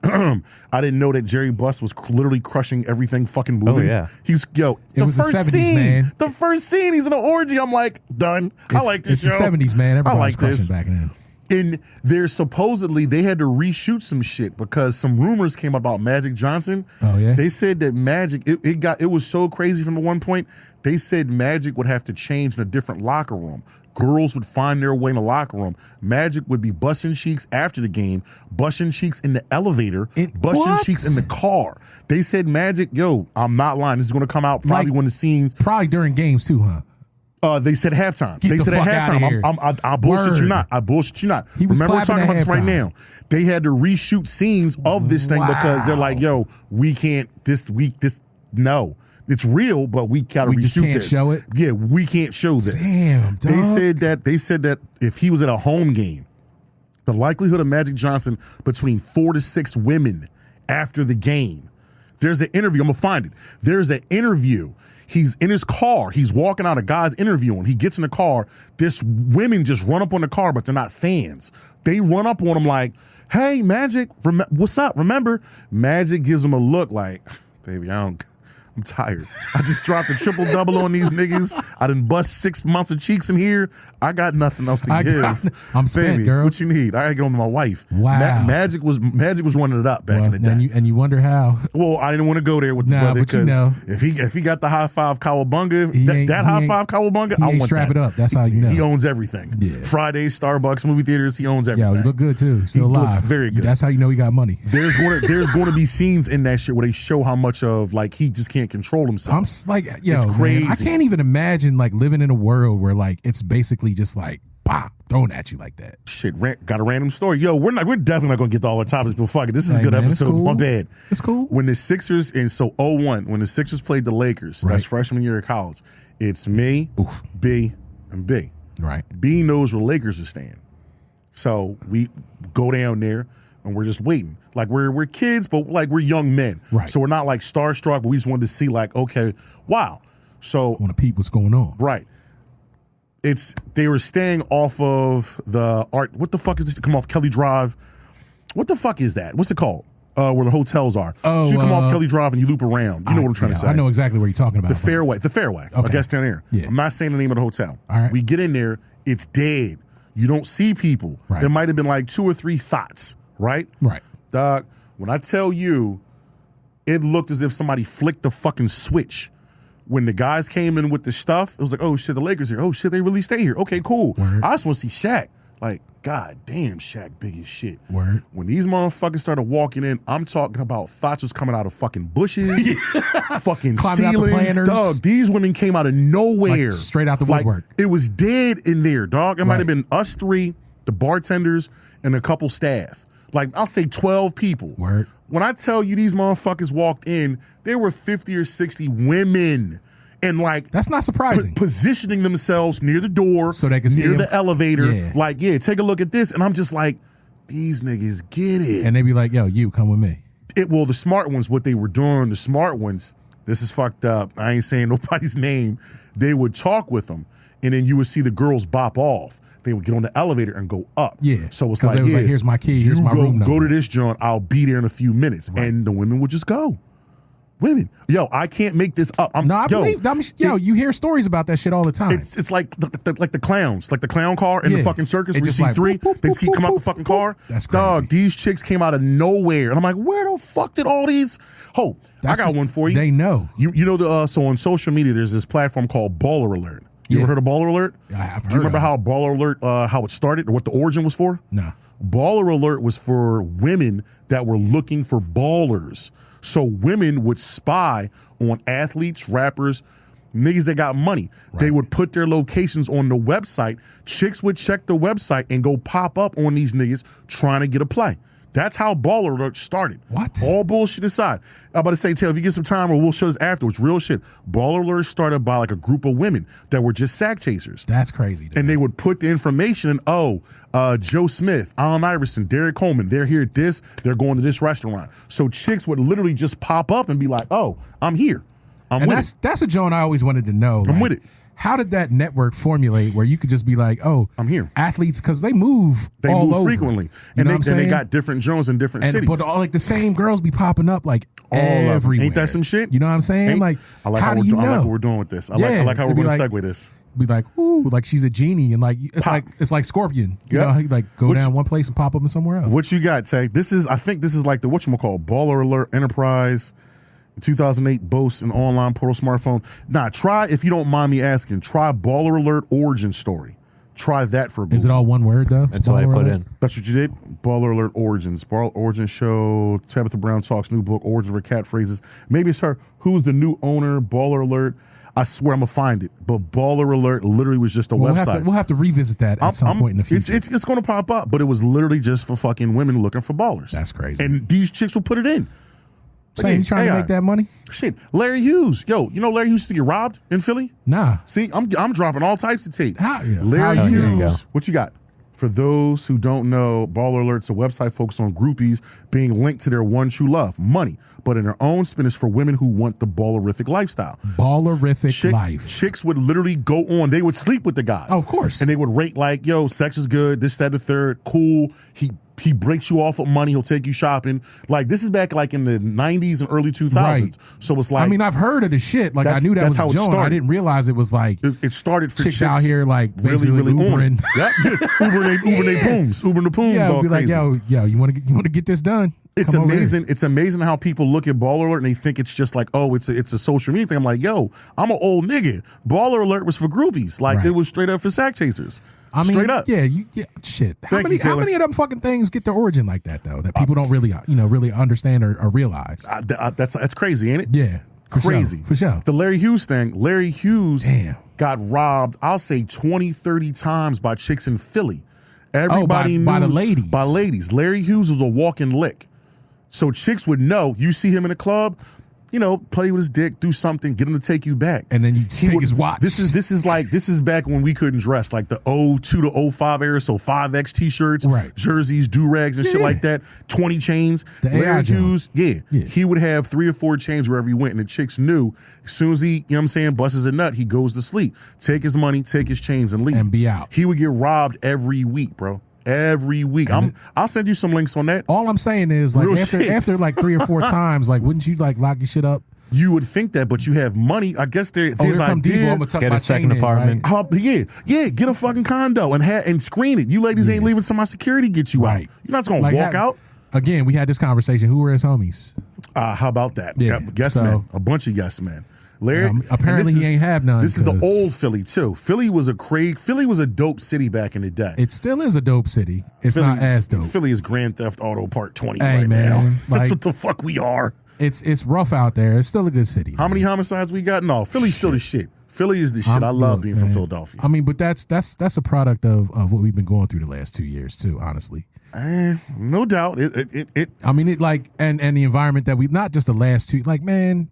I didn't know that Jerry Buss was literally crushing everything fucking moving. Oh, yeah. He's It the was the first 70s, scene, man. The first scene, he's in an orgy. I'm like, done. I like this It's show. the 70s, man. Everybody I like was crushing this. back then. And there's supposedly they had to reshoot some shit because some rumors came about Magic Johnson. Oh, yeah? They said that Magic it was so crazy from the one point. They said Magic would have to change in a different locker room. Girls would find their way in the locker room. Magic would be busting cheeks after the game, busting cheeks in the elevator, busting what? cheeks in the car. They said Magic, yo, I'm not lying. This is going to come out probably Like- when the scenes. Probably during games too, huh? They said halftime. Get They the said fuck at outta halftime. here. I bullshit you Word. not. I bullshit you not. He was Remember, we're clapping talking at about this right halftime. now. They had to reshoot scenes of this thing because they're like, yo, we can't no. It's real, but we gotta We reshoot just can't this. show it? Yeah, we can't show this. Damn, They dog. said that if he was at a home game, the likelihood of Magic Johnson between 4 to 6 women after the game. There's an interview. I'm gonna find it. There's an interview. He's in his car. He's walking out. A guy's interviewing. He gets in the car. This women just run up on the car, but they're not fans. They run up on him like, "Hey, Magic, what's up?" Remember, Magic gives him a look like, "Baby, I'm tired. I just dropped a triple-double on these niggas. I done bust 6 months of cheeks in here. I got nothing else to give. I'm spent, Baby, girl. what you need? I gotta get on to my wife." Wow. Magic was running it up back in the day. And you wonder how. Well, I didn't want to go there with the Nah, brother but you because know. if he got the high five cowabunga, He that ain't- high he ain't- five cowabunga, he I ain't want strap that. it up. That's how you know. He owns everything. Yeah. Fridays, Starbucks, movie theaters, he owns everything. Yo, you look good too. Still He looks alive. very good. That's how you know he got money. There's going to be scenes in that shit where they show how much of like he just can't control himself. I'm like, yo, It's man, crazy. I can't even imagine like living in a world where like it's basically just like, pow, pop, thrown at you like that. Shit, got a random story. Yo, we're definitely not gonna get to all the topics, but fuck it. This is a good man, it's episode. cool. My bad. It's cool. When the Sixers, and so 01, when the Sixers played the Lakers, Right. that's freshman year of college, it's me, B, and B. Right. B knows where Lakers are staying. So we go down there and we're just waiting. Like we're kids, but like we're young men. Right. So we're not like starstruck, but we just wanted to see like, okay, wow. So Want to peep what's going on. right. They were staying off of the art. What the fuck is this? Come off Kelly Drive. What the fuck is that? What's it called? Where the hotels are. Oh, so you come off Kelly Drive and you loop around. You know what I'm trying to say. I know exactly what you're talking about. The fairway. I Okay. guess down there. Yeah. I'm not saying the name of the hotel. All right. We get in there. It's dead. You don't see people. Right. There might have been like 2 or 3 thoughts. Right. Right. Dog. When I tell you, it looked as if somebody flicked the fucking switch. When the guys came in with the stuff, it was like, oh shit, the Lakers here. Oh shit, they really stay here. Okay, cool. Word. I just want to see Shaq. Like, god damn, Shaq big as shit. Word. When these motherfuckers started walking in, I'm talking about thoughts was coming out of fucking bushes, fucking Climbing out the ceilings. planters. Dog, these women came out of nowhere. Like, straight out the Like, woodwork. it was dead in there, dog. It might have Right. been us 3, the bartenders, and a couple staff. Like, I'll say 12 people. Word. When I tell you these motherfuckers walked in, there were 50 or 60 women. And like That's not surprising. positioning themselves near the door, So they can see near him. the elevator. Yeah. Like, yeah, take a look at this. And I'm just like, these niggas get it. And they be like, yo, you come with me. Well, the smart ones, what they were doing, the smart ones, this is fucked up. I ain't saying nobody's name. They would talk with them, and then you would see the girls bop off. They would get on the elevator and go up. Yeah. So it's 'Cause like, they was yeah, like, here's my key, here's you my room Go number. to this joint. I'll be there in a few minutes. Right. And the women would just go. Women. Yo, I can't make this up. No, I believe. You hear stories about that shit all the time. It's like the clowns, like the clown car in the Yeah. fucking circus It where you just see like, 3. boop, boop, They just keep boop, coming out boop, the fucking boop. car. That's Dog, crazy. these chicks came out of nowhere. And I'm like, where the fuck did all these? Oh, That's I got just- one for you. they know. You know so on social media, there's this platform called Baller Alert. You Yeah. ever heard of Baller Alert? I've heard Do you remember of it. how Baller Alert, how it started or what the origin was for? No. Baller Alert was for women that were looking for ballers. So women would spy on athletes, rappers, niggas that got money. They would put their locations on the website. Chicks would check the website and go pop up on these niggas trying to get a play. That's how Baller Alert started. What? All bullshit aside. I'm about to say, Taylor, if you get some time, or we'll show this afterwards, real shit. Baller Alert started by like a group of women that were just sack chasers. That's crazy. Dude. And they would put the information in, Joe Smith, Allen Iverson, Derek Coleman, they're here at this, they're going to this restaurant. So chicks would literally just pop up and be like, oh, I'm here. I'm and with it. that's a joint I always wanted to know. I'm with it. How did that network formulate where you could just be like, oh, I'm here. Athletes, because they move They all move over. frequently. You And know what I'm they saying? got different zones in different cities. But all like the same girls be popping up like All of 'em. everywhere. Ain't that some shit? You know what I'm saying? Ain't- Like, I like how how do we're you doing, know? I like what we're doing with this. I Yeah, like how we're it'd be going to like- segue this. Be like, ooh, like she's a genie, and like Pop. it's like Scorpion. You Yep. know, he like go Which- down one place and pop up in somewhere else. What you got, Tay? I think this is like the whatchamacallit, Baller Alert Enterprise. In 2008 boasts an online portal smartphone. Nah, try, if you don't mind me asking, try Baller Alert origin story. Try that for Google. Is it all one word though? That's what I Baller put alert? in. That's what you did? Baller Alert Origins. Baller Origin Show. Tabitha Brown talks new book, Origins of her cat phrases. Maybe it's her. Who's the new owner? Baller Alert. I swear I'm going to find it. But Baller Alert literally was just a Well, website. we'll have to revisit that at some point in the future. It's going to pop up, but it was literally just for fucking women looking for ballers. That's crazy. And these chicks will put it in. Saying you trying to AI. make that money? Shit. Larry Hughes. Yo, you know Larry Hughes used to get robbed in Philly? Nah. See, I'm dropping all types of tape. How- yeah. Larry How- Oh, there you Hughes. go. What you got? For those who don't know, Baller Alert's a website focused on groupies being linked to their one true love, money, but in their own spin is for women who want the ballerific lifestyle. Ballerific life. Chicks would literally go on. They would sleep with the guys. Oh, of course. And they would rate like, yo, sex is good, this, that, the third, cool. He breaks you off with money. He'll take you shopping. Like, this is back like in the 90s and early 2000s. Right. So it's like. I mean, I've heard of the shit. Like, I That's- knew that that's was how a it joint. I started. didn't realize it was like it started for chicks out here like really, basically really on Ubering. it. Yep. Uber they pooms. Uber the pooms. Yeah, all be like, crazy. yo, you want to get this done? It's Come over here. amazing. It's amazing how people look at Baller Alert and they think it's just like, oh, it's a social media thing. I'm like, yo, I'm an old nigga. Baller Alert was for groupies. Like, Right. it was straight up for sack chasers. I mean, straight up. Yeah, shit. How Thank you, many Taylor. of them fucking things get their origin like that though? That people don't really, really understand or realize. That's crazy, ain't it? Yeah. Crazy. For sure. The Larry Hughes thing, Larry Hughes Damn. got robbed, I'll say 20, 30 times by chicks in Philly. Everybody knew. By the ladies. By ladies. Larry Hughes was a walking lick. So chicks would know, you see him in a club, play with his dick, do something, get him to take you back. And then you take his watch. This is back when we couldn't dress, like the 02 to 05 era, so 5X t-shirts, right. jerseys, do-rags and shit like that, 20 chains. The AI Larry Hughes, yeah. he would have 3 or 4 chains wherever he went, and the chicks knew as soon as he, busts a nut, he goes to sleep. Take his money, take his chains, and leave. And be out. He would get robbed every week, bro. Every week. I'll send you some links on that. All I'm saying is, like, after like 3 or 4 times, like, wouldn't you like lock your shit up? You would think that, but you have money. I guess there's here come Debo, I'm gonna tuck get my a second chain in, apartment. right? Yeah, get a fucking condo and screen it. You ladies ain't leaving some of my security get you out. Right. You're not gonna walk out. Again, we had this conversation. Who were his homies? How about that? Yeah, Yes men. A bunch of yes men. Larry, apparently he ain't have none. This is the old Philly too. Philly was a dope city back in the day. It still is a dope city. It's not as dope. Philly is Grand Theft Auto Part 20 Hey, right man, now. like, That's what the fuck we are. It's rough out there. It's still a good city. How many homicides we got? No, Philly's still the shit. Philly is the shit. I love being from Philadelphia. I mean, but that's a product of what we've been going through the last 2 years too, honestly. No doubt. I mean, it like and the environment that we not just the last 2, like, man,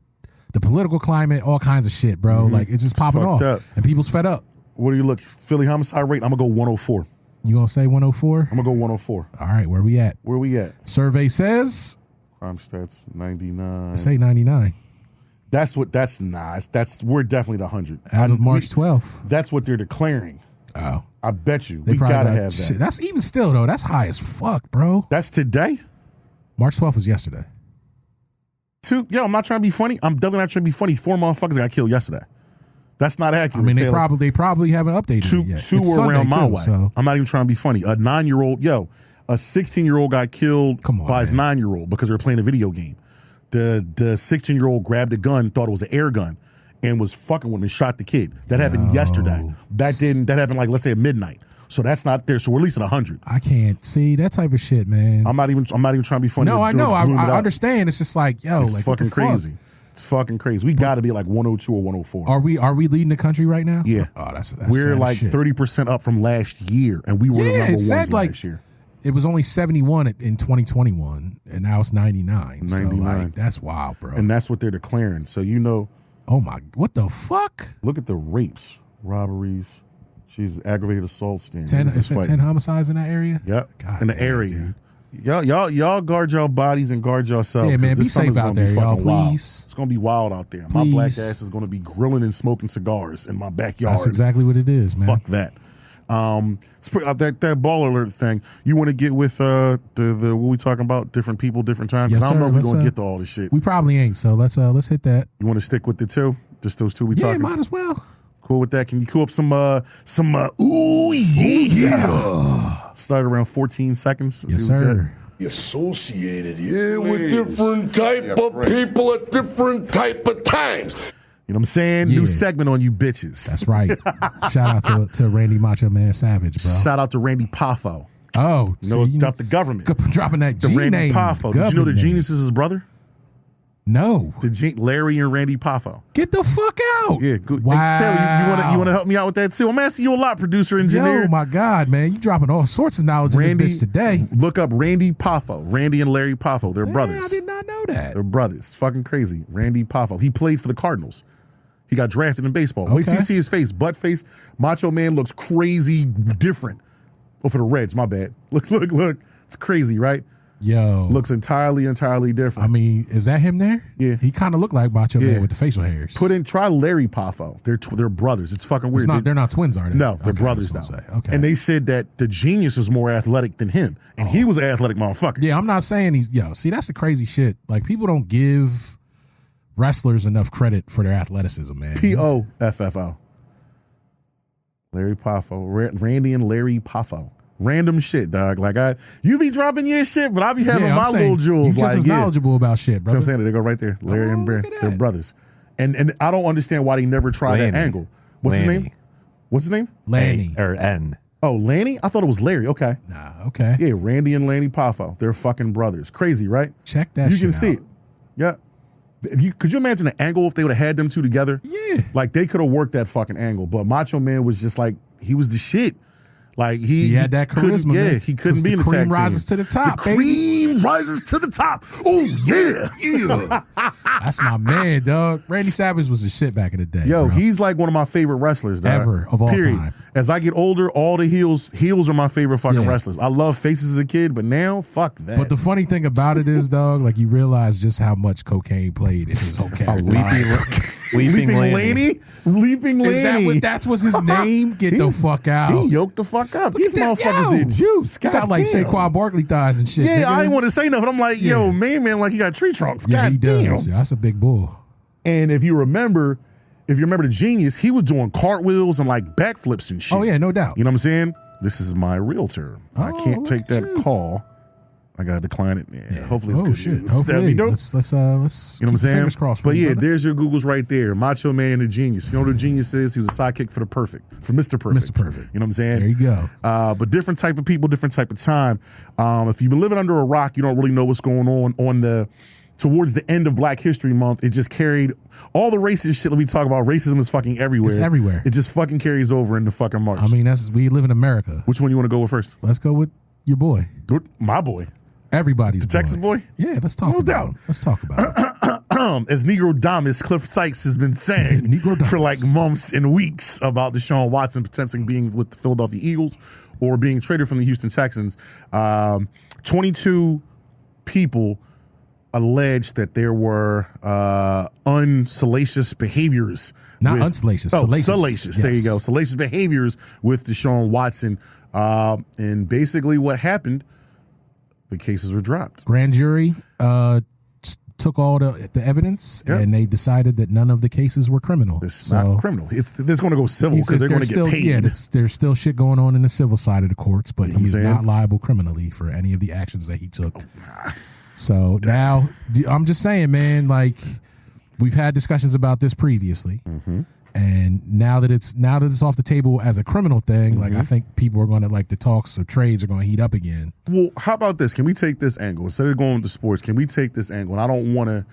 the political climate, all kinds of shit, bro. Like, it's just popping off, and people's fed up. What do you look? Philly homicide rate? I'm gonna go 104. You gonna say 104? I'm gonna go 104. All right, where we at? Where we at? Survey says Crime stats 99. say 99. We're definitely the 100 As of March 12th. That's what they're declaring. Oh, I bet you they we probably gotta got- have that. shit, that's even still though. That's high as fuck, bro. That's today. March 12th was yesterday. I'm not trying to be funny. I'm definitely not trying to be funny. 4 motherfuckers got killed yesterday. That's not accurate. I mean, they Taylor. probably haven't updated it yet. Two It's were Sunday around my too, way. so. I'm not even trying to be funny. A 9-year-old, a 16-year-old got killed by his 9-year-old because they were playing a video game. The 16-year-old grabbed a gun, thought it was an air gun, and was fucking with him and shot the kid. That happened yesterday. That happened like, let's say at midnight. So that's not there. So we're at least at 100. I can't see that type of shit, man. I'm not even trying to be funny. No, I know. I understand. It's just like, yo, It's like, fucking what the fuck? crazy. It's fucking crazy. We got to be like 102 or 104. Are we leading the country right now? Yeah. Oh, that's we're sad like shit. 30% up from last year, and we were the Yeah, number it said ones like last year. it was only 71 in 2021, and now it's 99. 99. So like, that's wild, bro. And that's what they're declaring. So oh my, what the fuck? look at the rapes, robberies, aggravated assaults. 10 homicides in that area. Yep, God in the damn, area. dude. Y'all guard your bodies and guard yourselves. Yeah, man, 'cause be this summer's safe out gonna be there, y'all, fucking wild. please. It's gonna be wild out there. My Please. black ass is gonna be grilling and smoking cigars in my backyard. That's exactly what it is, man. Fuck that. That ball alert thing. You want to get with the what we talking about? Different people, different times. Yes, I don't know sir. if we're Let's, gonna get to all this shit. We probably ain't. So let's hit that. You want to stick with the two? Just those two we Yeah, talking? might as well. Cool with that? Can you cool up some ooh yeah? Start around 14 seconds. Yes, See what we got. sir. Associated, with different type of people at different type of times. You know what I'm saying? Yeah. New segment on you bitches. That's right. Shout out to Randy Macho Man Savage, bro. Shout out to Randy Poffo. Oh, You know, about the government. dropping that The G Randy name. Poffo. Did you know the government. Genius is his brother? No. Larry and Randy Poffo. Get the fuck out. Yeah, good. Wow. Hey, Taylor, you want to help me out with that too? I'm asking you a lot, producer, engineer. Yo, my God, man. You dropping all sorts of knowledge in this bitch today. Look up Randy Poffo. Randy and Larry Poffo. They're Man, brothers. I did not know that. They're brothers. It's fucking crazy. Randy Poffo. He played for the Cardinals. He got drafted in baseball. Wait till Okay. you see his face. Butt face. Macho Man looks crazy different. Oh, for the Reds, my bad. Look. It's crazy, right? Yo. Looks entirely different. I mean, is that him there? Yeah. He kind of looked like Macho Yeah. Man with the facial hairs. Try Larry Poffo. They're brothers. It's fucking weird. They're not twins, are they? No, they're Okay, brothers I now. was gonna say. Okay. And they said that the Genius is more athletic than him. And he was an athletic motherfucker. Yeah, I'm not saying see, that's the crazy shit. Like, people don't give wrestlers enough credit for their athleticism, man. Poffo. Larry Poffo. Randy and Larry Poffo. Random shit, dog. Like, you be dropping your shit, but I be having I'm my saying, little jewels. You just as knowledgeable about shit, See bro. what I'm saying? They go right there. Larry and look Brand. at They're that. brothers. And I don't understand why they never try that Lanny. angle. What's his Lanny. name? What's his name? Lanny. Or N. Oh, Lanny? I thought it was Larry. Okay. Nah, okay. Yeah, Randy and Lanny Poffo. They're fucking brothers. Crazy, right? Check that You shit can see out. it. Yeah. Could you imagine the angle if they would have had them two together? Yeah. Like, they could have worked that fucking angle. But Macho Man was just like, he was the shit. Like, he had that couldn't- charisma, man. he couldn't 'Cause be in the the tag cream team. rises to the top, The cream rises to the top. Oh, yeah. Yeah. That's my man, dog. Randy Savage was the shit back in the day. Yo, bro. he's like one of my favorite wrestlers, dog. Ever, of all Period. time. As I get older, all the heels are my favorite fucking Yeah. wrestlers. I love faces as a kid, but now, fuck that. But the funny thing about it is, dog, like you realize just how much cocaine played in his whole character. Leaping Laney. Leaping Laney. Is that was his name? Get the fuck out. He yoked the fuck up. These at that, motherfuckers yo. did juice. He got like Goddamn. Saquon Barkley thighs and shit. Yeah, nigga. I didn't want to say nothing. I'm like, yo, Yeah. man, like he got tree trunks. Yeah, he Goddamn. does. Yeah, that's a big bull. And if you remember the Genius, he was doing cartwheels and like backflips and shit. Oh yeah, no doubt. You know what I'm saying? This is my realtor. I Oh, can't look take at that you. call. I gotta decline it. Yeah, hopefully it's Oh good shit. news. That'd be Hopefully, dope. let's You know what I'm keep saying? fingers crossed for But you, yeah, brother. there's your Googles right there. Macho Man and the Genius. You know what the Genius is? He was a sidekick for Mr. Perfect. Mr. Perfect. You know what I'm saying? There you go. But different type of people, different type of time. If you've been living under a rock, you don't really know what's going on towards the end of Black History Month. It just carried all the racist shit that we talk about. Racism is fucking everywhere. It's everywhere. It just fucking carries over into fucking March. I mean, we live in America. Which one you want to go with first? Let's go with your boy. My boy. Everybody's The Texas boy? Yeah, let's talk No about doubt. it. Let's talk about it. As Negro Damas, Cliff Sykes has been saying Negro for like Damas. months and weeks about Deshaun Watson potentially being with the Philadelphia Eagles or being traded from the Houston Texans. 22 people alleged that there were unsalacious behaviors. Not unsalacious, salacious. Salacious. There you Yes. go. Salacious behaviors with Deshaun Watson. And basically what happened, the cases were dropped. Grand jury took all the evidence Yep. and they decided that none of the cases were criminal. It's not criminal. It's going to go civil he because says they're going to there's get still, paid. yeah, there's still shit going on in the civil side of the courts, but You know what I'm he's saying? not liable criminally for any of the actions that he took. So now, I'm just saying, man, like we've had discussions about this previously, Mm-hmm. and now that it's off the table as a criminal thing, like I Mm-hmm. think people are going to like the talks or trades are going to heat up again. Well, how about this? Can we take this angle? Instead of going to sports, can we take this angle? And I don't want to,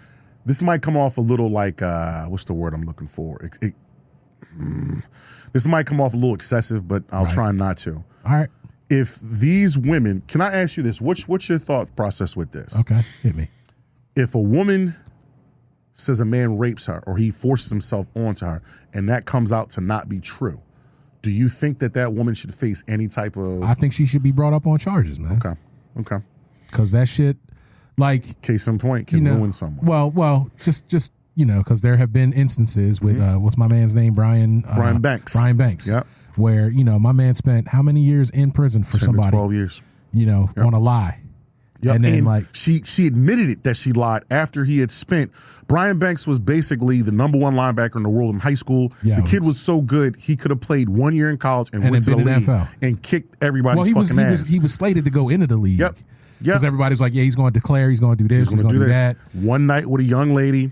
this might come off a little like, what's the word I'm looking for? This might come off a little excessive, but I'll Right. try not to. All right, If these women, can I ask you this? What's your thought process with this? okay, hit me. If a woman says a man rapes her or he forces himself onto her and that comes out to not be true, do you think that woman should face any type of... I think she should be brought up on charges, man. Okay. Because that shit, like, Case in point, can ruin someone. Well, just because there have been instances with what's my man's name, Brian Banks. Brian Banks. Yep. Where my man spent how many years in prison for 10 to somebody? 12 years. On a lie. Yep. And then like she admitted it that she lied after he had spent. Brian Banks was basically the number one linebacker in the world in high school. Yeah, the kid was so good he could have played 1 year in college and went then to the been in league the NFL. and kicked everybody's well, he fucking ass. was slated to go into the league. Yep. Because everybody was like, yeah, he's going to declare, he's going to do this, he's going to do that. One night with a young lady,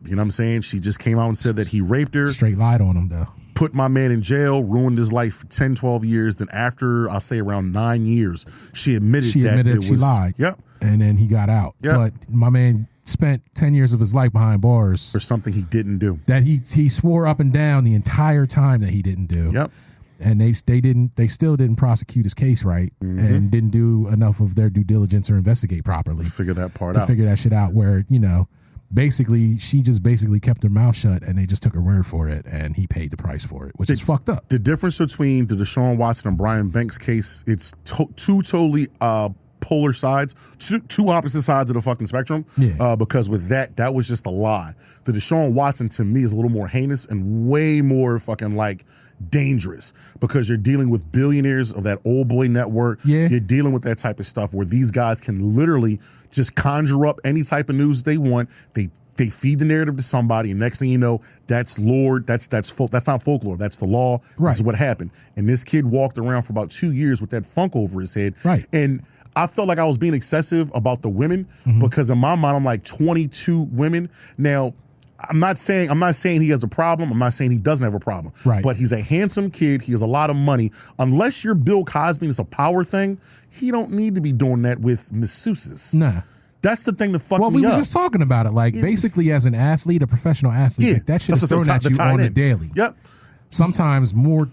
you know what I'm saying? She just came out and said that he raped her. Straight lied on him though. Put my man in jail, ruined his life for 10, 12 years. Then after, I'll say around 9 years, she admitted that she lied. Yep. And then he got out. Yep. But my man spent 10 years of his life behind bars. For something he didn't do. That he swore up and down the entire time that he didn't do. Yep. And they still didn't prosecute his case right and didn't do enough of their due diligence or investigate proproperly. Figure that part to out. figure that shit out where, basically she just kept her mouth shut and they just took her word for it and he paid the price for it, which is fucked up. The difference between the Deshaun Watson and Brian Banks case, it's two totally polar sides, two opposite sides of the fucking spectrum. Yeah. Because with that was just a lie. The Deshaun Watson to me is a little more heinous and way more fucking like dangerous because you're dealing with billionaires of that old boy network. Yeah. You're dealing with that type of stuff where these guys can literally just conjure up any type of news they want. They feed the narrative to somebody, and next thing you know, that's lore. That's not folklore. That's the law. Right. This is what happened. And this kid walked around for about 2 years with that funk over his head. Right. And I felt like I was being excessive about the women because in my mind, I'm like 22 women. Now, I'm not saying he has a problem. I'm not saying he doesn't have a problem. Right. But he's a handsome kid. He has a lot of money. Unless you're Bill Cosby and it's a power thing, he don't need to be doing that with masseuses. Nah. That's the thing that fucked Well, me we up. were just talking about it. Like, basically, as an athlete, a professional athlete, like, that shit is That's thrown at the you tight on a end. daily. Yep. Sometimes more,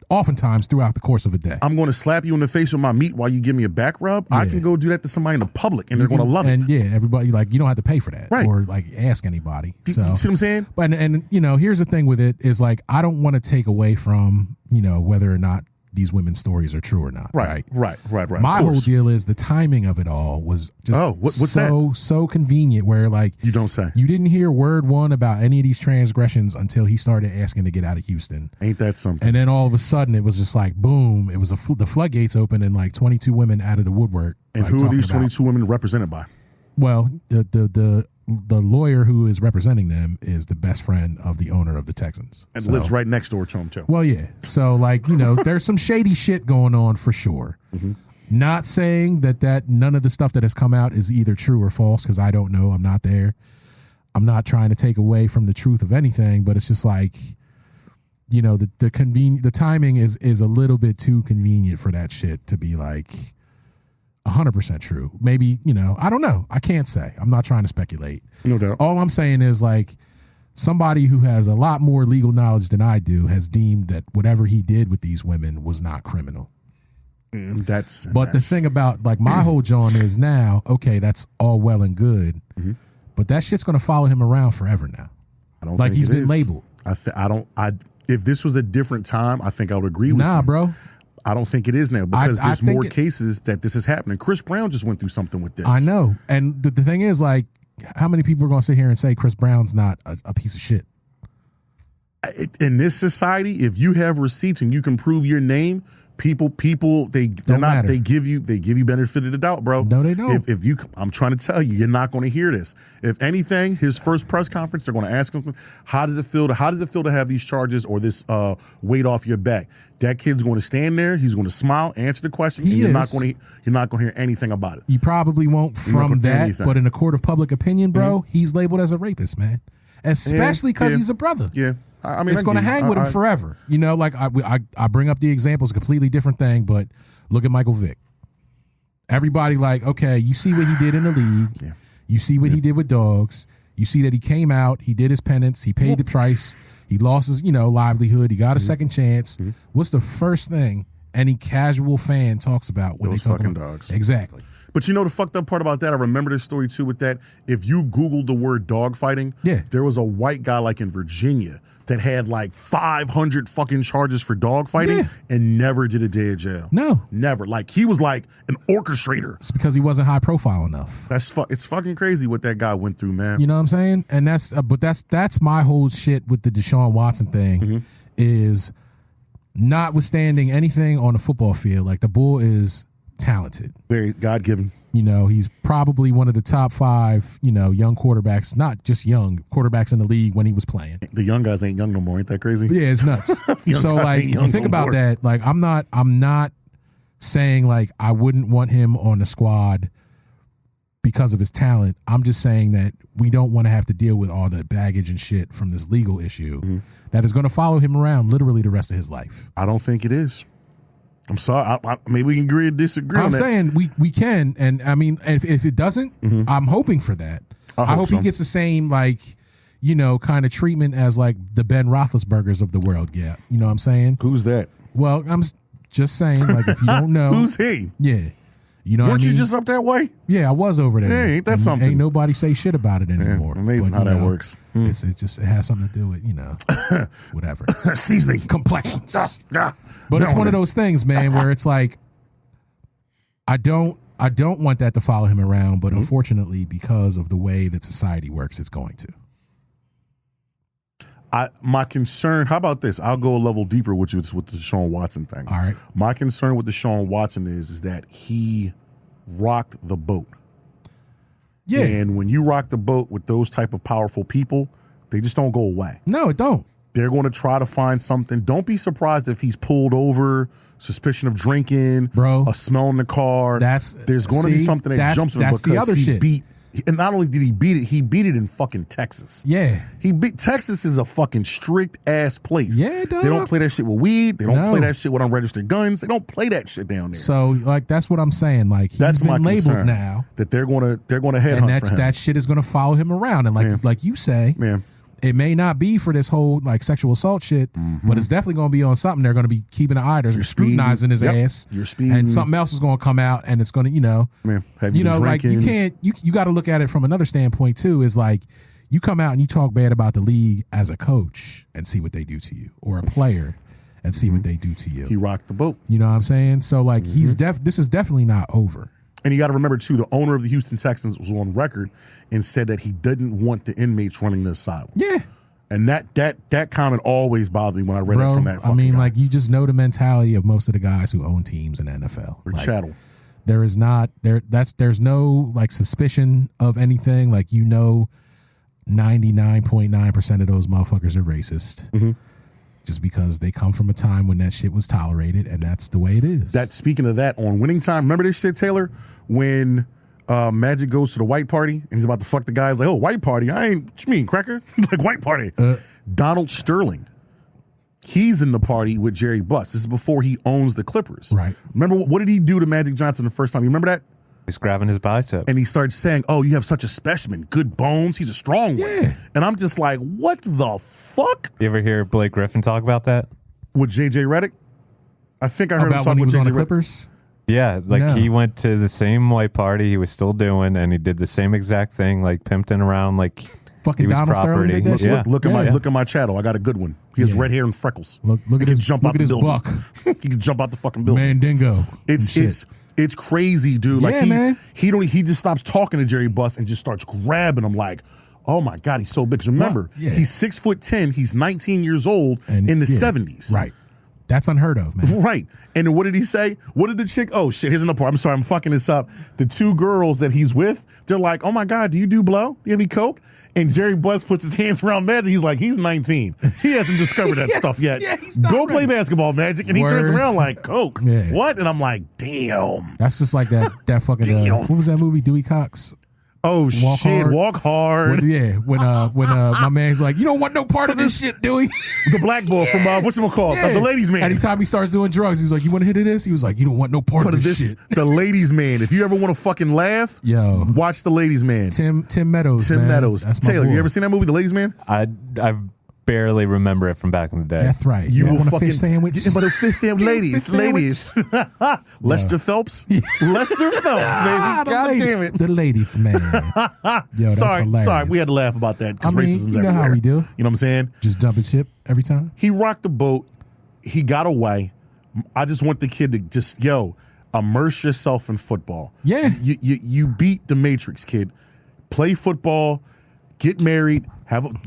oftentimes throughout the course of a day. I'm going to slap you in the face with my meat while you give me a back rub. I can go do that to somebody in the public, and they're going to love it. And yeah, everybody, like, you don't have to pay for that. Right. Or, like, ask anybody. You So, see what I'm saying? But, and here's the thing with it is, like, I don't want to take away from, whether or not these women's stories are true or not. Right. My Of whole course. deal is the timing of it all was just what's so convenient where, like, You don't say. you didn't hear word one about any of these transgressions until he started asking to get out of Houston. Ain't that something? And then all of a sudden it was just like, boom, it was the floodgates open and like 22 women out of the woodwork. And like, who are talking these about- 22 women represented by? Well, the lawyer who is representing them is the best friend of the owner of the Texans. And So- lives right next door to him, too. Well, yeah. So, like, there's some shady shit going on for sure. Mm-hmm. Not saying that none of the stuff that has come out is either true or false, because I don't know. I'm not there. I'm not trying to take away from the truth of anything, but it's just like, the timing is a little bit too convenient for that shit to be like 100% true. Maybe, I don't know. I can't say. I'm not trying to speculate. No doubt. All I'm saying is, like, somebody who has a lot more legal knowledge than I do has deemed that whatever he did with these women was not criminal. But the thing about, like, my whole John is now, okay, that's all well and good, but that shit's going to follow him around forever now. I don't Like, think he's it been is. labeled. If this was a different time, I think I would agree with you. Nah, bro. I don't think it is now because I there's think more it- cases that this is happening. Chris Brown just went through something with this. I know. And the thing is, like, how many people are going to sit here and say Chris Brown's not a piece of shit? In this society, if you have receipts and you can prove your name, people they give you benefit of the doubt, bro. No, they don't. If you, I'm trying to tell you, you're not going to hear this. If anything, his first press conference, they're going to ask him, how does it feel to have these charges or this weight off your back? That kid's going to stand there, he's going to smile, answer the question, and you're not going to hear anything about it. You probably won't You're not from gonna hear that, anything. but in a court of public opinion, bro, he's labeled as a rapist, man. Especially because Yeah. he's a brother. Yeah. I mean, It's going to hang with him forever. Like, I bring up the example, it's a completely different thing, but look at Michael Vick. Everybody like, okay, you see what he did in the league. Yeah. You see what he did with dogs. You see that he came out, he did his penance, he paid the price, he lost his, livelihood, he got a second chance. What's the first thing any casual fan talks about when Those they talk fucking about dogs. Exactly. But the fucked up part about that, I remember this story too with that. If you Googled the word dog fighting, there was a white guy like in Virginia that had like 500 fucking charges for dog fighting and never did a day of jail. No. Never. Like, he was like an orchestrator. It's because he wasn't high profile enough. It's fucking crazy what that guy went through, man. You know what I'm saying? And that's my whole shit with the Deshaun Watson thing is notwithstanding anything on the football field, like, the bull is talented. Very God-given. He's probably one of the top 5, young quarterbacks, not just young quarterbacks in the league when he was playing. The young guys ain't young no more. Ain't that crazy? Yeah, it's nuts. So, guys like, ain't you young think no about more. that. Like, I'm not saying, like, I wouldn't want him on the squad because of his talent. I'm just saying that we don't want to have to deal with all the baggage and shit from this legal issue that is going to follow him around literally the rest of his life. I don't think it is. I'm sorry. Maybe we can agree or disagree on I'm that. saying we can, and I mean, if it doesn't, I'm hoping for that. I hope so. he gets the same, like, kind of treatment as, like, the Ben Roethlisbergers of the world get. You know what I'm saying? Who's that? Well, I'm just saying, like, if you don't know, Who's he? yeah, you know Weren't what I mean? you just up that way? Yeah, I was over there. Yeah, ain't that And something? Ain't nobody say shit about it anymore. Amazing But, how that works. It has something to do with whatever Seasoning. complexions. Ah, But it's one of melanin. those things, man, where it's like, I don't want that to follow him around, but unfortunately, because of the way that society works, it's going to. My concern, how about this? I'll go a level deeper with you with the Deshaun Watson thing. All right. My concern with Deshaun Watson is that he rocked the boat. Yeah. And when you rock the boat with those type of powerful people, they just don't go away. No, it don't. They're going to try to find something. Don't be surprised if he's pulled over, suspicion of drinking, Bro, a smell in the car. There's going to be something that jumps him that's the because other he shit. beat And not only did he beat it in fucking Texas. Yeah. Texas is a fucking strict ass place. Yeah, dog. They don't play that shit with weed. They don't No. play that shit with unregistered guns. They don't play that shit down there. So like that's what I'm saying. Like he's That's my been labeled concern, now, that they're gonna headhunt and for him. that shit is gonna follow him around. And like you say, Man. it may not be for this whole like sexual assault shit, but it's definitely going to be on something. They're going to be keeping an eye. They're scrutinizing his ass. You're speeding. And something else is going to come out, and it's going to, Man, have you been like you drinking? can't. You got to look at it from another standpoint too. Is like you come out and you talk bad about the league as a coach and see what they do to you, or a player and see what they do to you. He rocked the boat. You know what I'm saying? So like this is definitely not over. And you got to remember too, the owner of the Houston Texans was on record and said that he didn't want the inmates running the asylum. Yeah. And that comment always bothered me when I read it from that fucking I mean, guy. like you just know the mentality of most of the guys who own teams in the NFL. Or Like, chattel. there is not there's no like suspicion of anything. Like 99.9% of those motherfuckers are racist. Just because they come from a time when that shit was tolerated, and that's the way it is. Speaking of that, on Winning Time, remember this shit, Taylor? When Magic goes to the white party and he's about to fuck the guy. He's like, oh, white party? What you mean, cracker? Like, white party. Donald Sterling. He's in the party with Jerry Buss. This is before he owns the Clippers. Right. Remember, what did he do to Magic Johnson the first time? You remember that? He's grabbing his bicep. And he starts saying, oh, you have such a specimen. Good bones. He's a strong one. Yeah. And I'm just like, what the fuck? You ever hear Blake Griffin talk about that? With J.J. Redick? I think I heard him about talk when he with was on J.J. the Redick. Clippers. Yeah, like No. he went to the same white party he was still doing, and he did the same exact thing, like pimping around like Fucking he was Donald Sterling property. did that shit? Yeah. Look at my channel. I got a good one. He has red hair and freckles. Look he at can his jump look out at the his building. buck, He can jump out the fucking building. Mandingo. It's crazy, dude. Like Yeah, man. he just stops talking to Jerry Buss and just starts grabbing him like, oh my God, he's so big. 'Cause remember, Yeah. he's 6'10", he's 19 years old And in the yeah, 70s. Right. That's unheard of, man. Right. And then what did he say? What did the chick? Oh shit, here's another part. I'm sorry, I'm fucking this up. The two girls that he's with, they're like, oh my God, do you do blow? Do you have any coke? And Jerry Buss puts his hands around Magic. He's like, he's 19. He hasn't discovered that stuff yet. Yeah, he's not Go play ready. basketball, Magic. And he turns Word. around like, coke. Yeah. What? And I'm like, damn. That's just like that fucking Damn. what was that movie? Dewey Cox. Oh Walk shit, hard. walk hard. When my man's like, you don't want no part of this shit, Dewey. The black boy from whatchamacallit, Yeah. the ladies man. Anytime he starts doing drugs, he's like, you want to hit of this? He was like, you don't want no part Part of of this this, shit. the ladies man. If you ever want to fucking laugh, Yo. watch the ladies man. Tim Meadows. Tim man. Meadows. That's my Taylor, boy. you ever seen that movie, The Ladies Man? I barely remember it from back in the day. That's right. You will want a fucking fish sandwich? But a fish sandwich, ladies, ladies. Lester Phelps, Lester Phelps, Ah, baby. God damn it. The lady man. Yo, that's Sorry, hilarious. we had to laugh about that. 'Cause I mean, racism's you know everywhere. how we do. You know what I'm saying? Just jumping ship every time. He rocked the boat. He got away. I just want the kid to just immerse yourself in football. Yeah. You beat the Matrix, kid. Play football. Get married.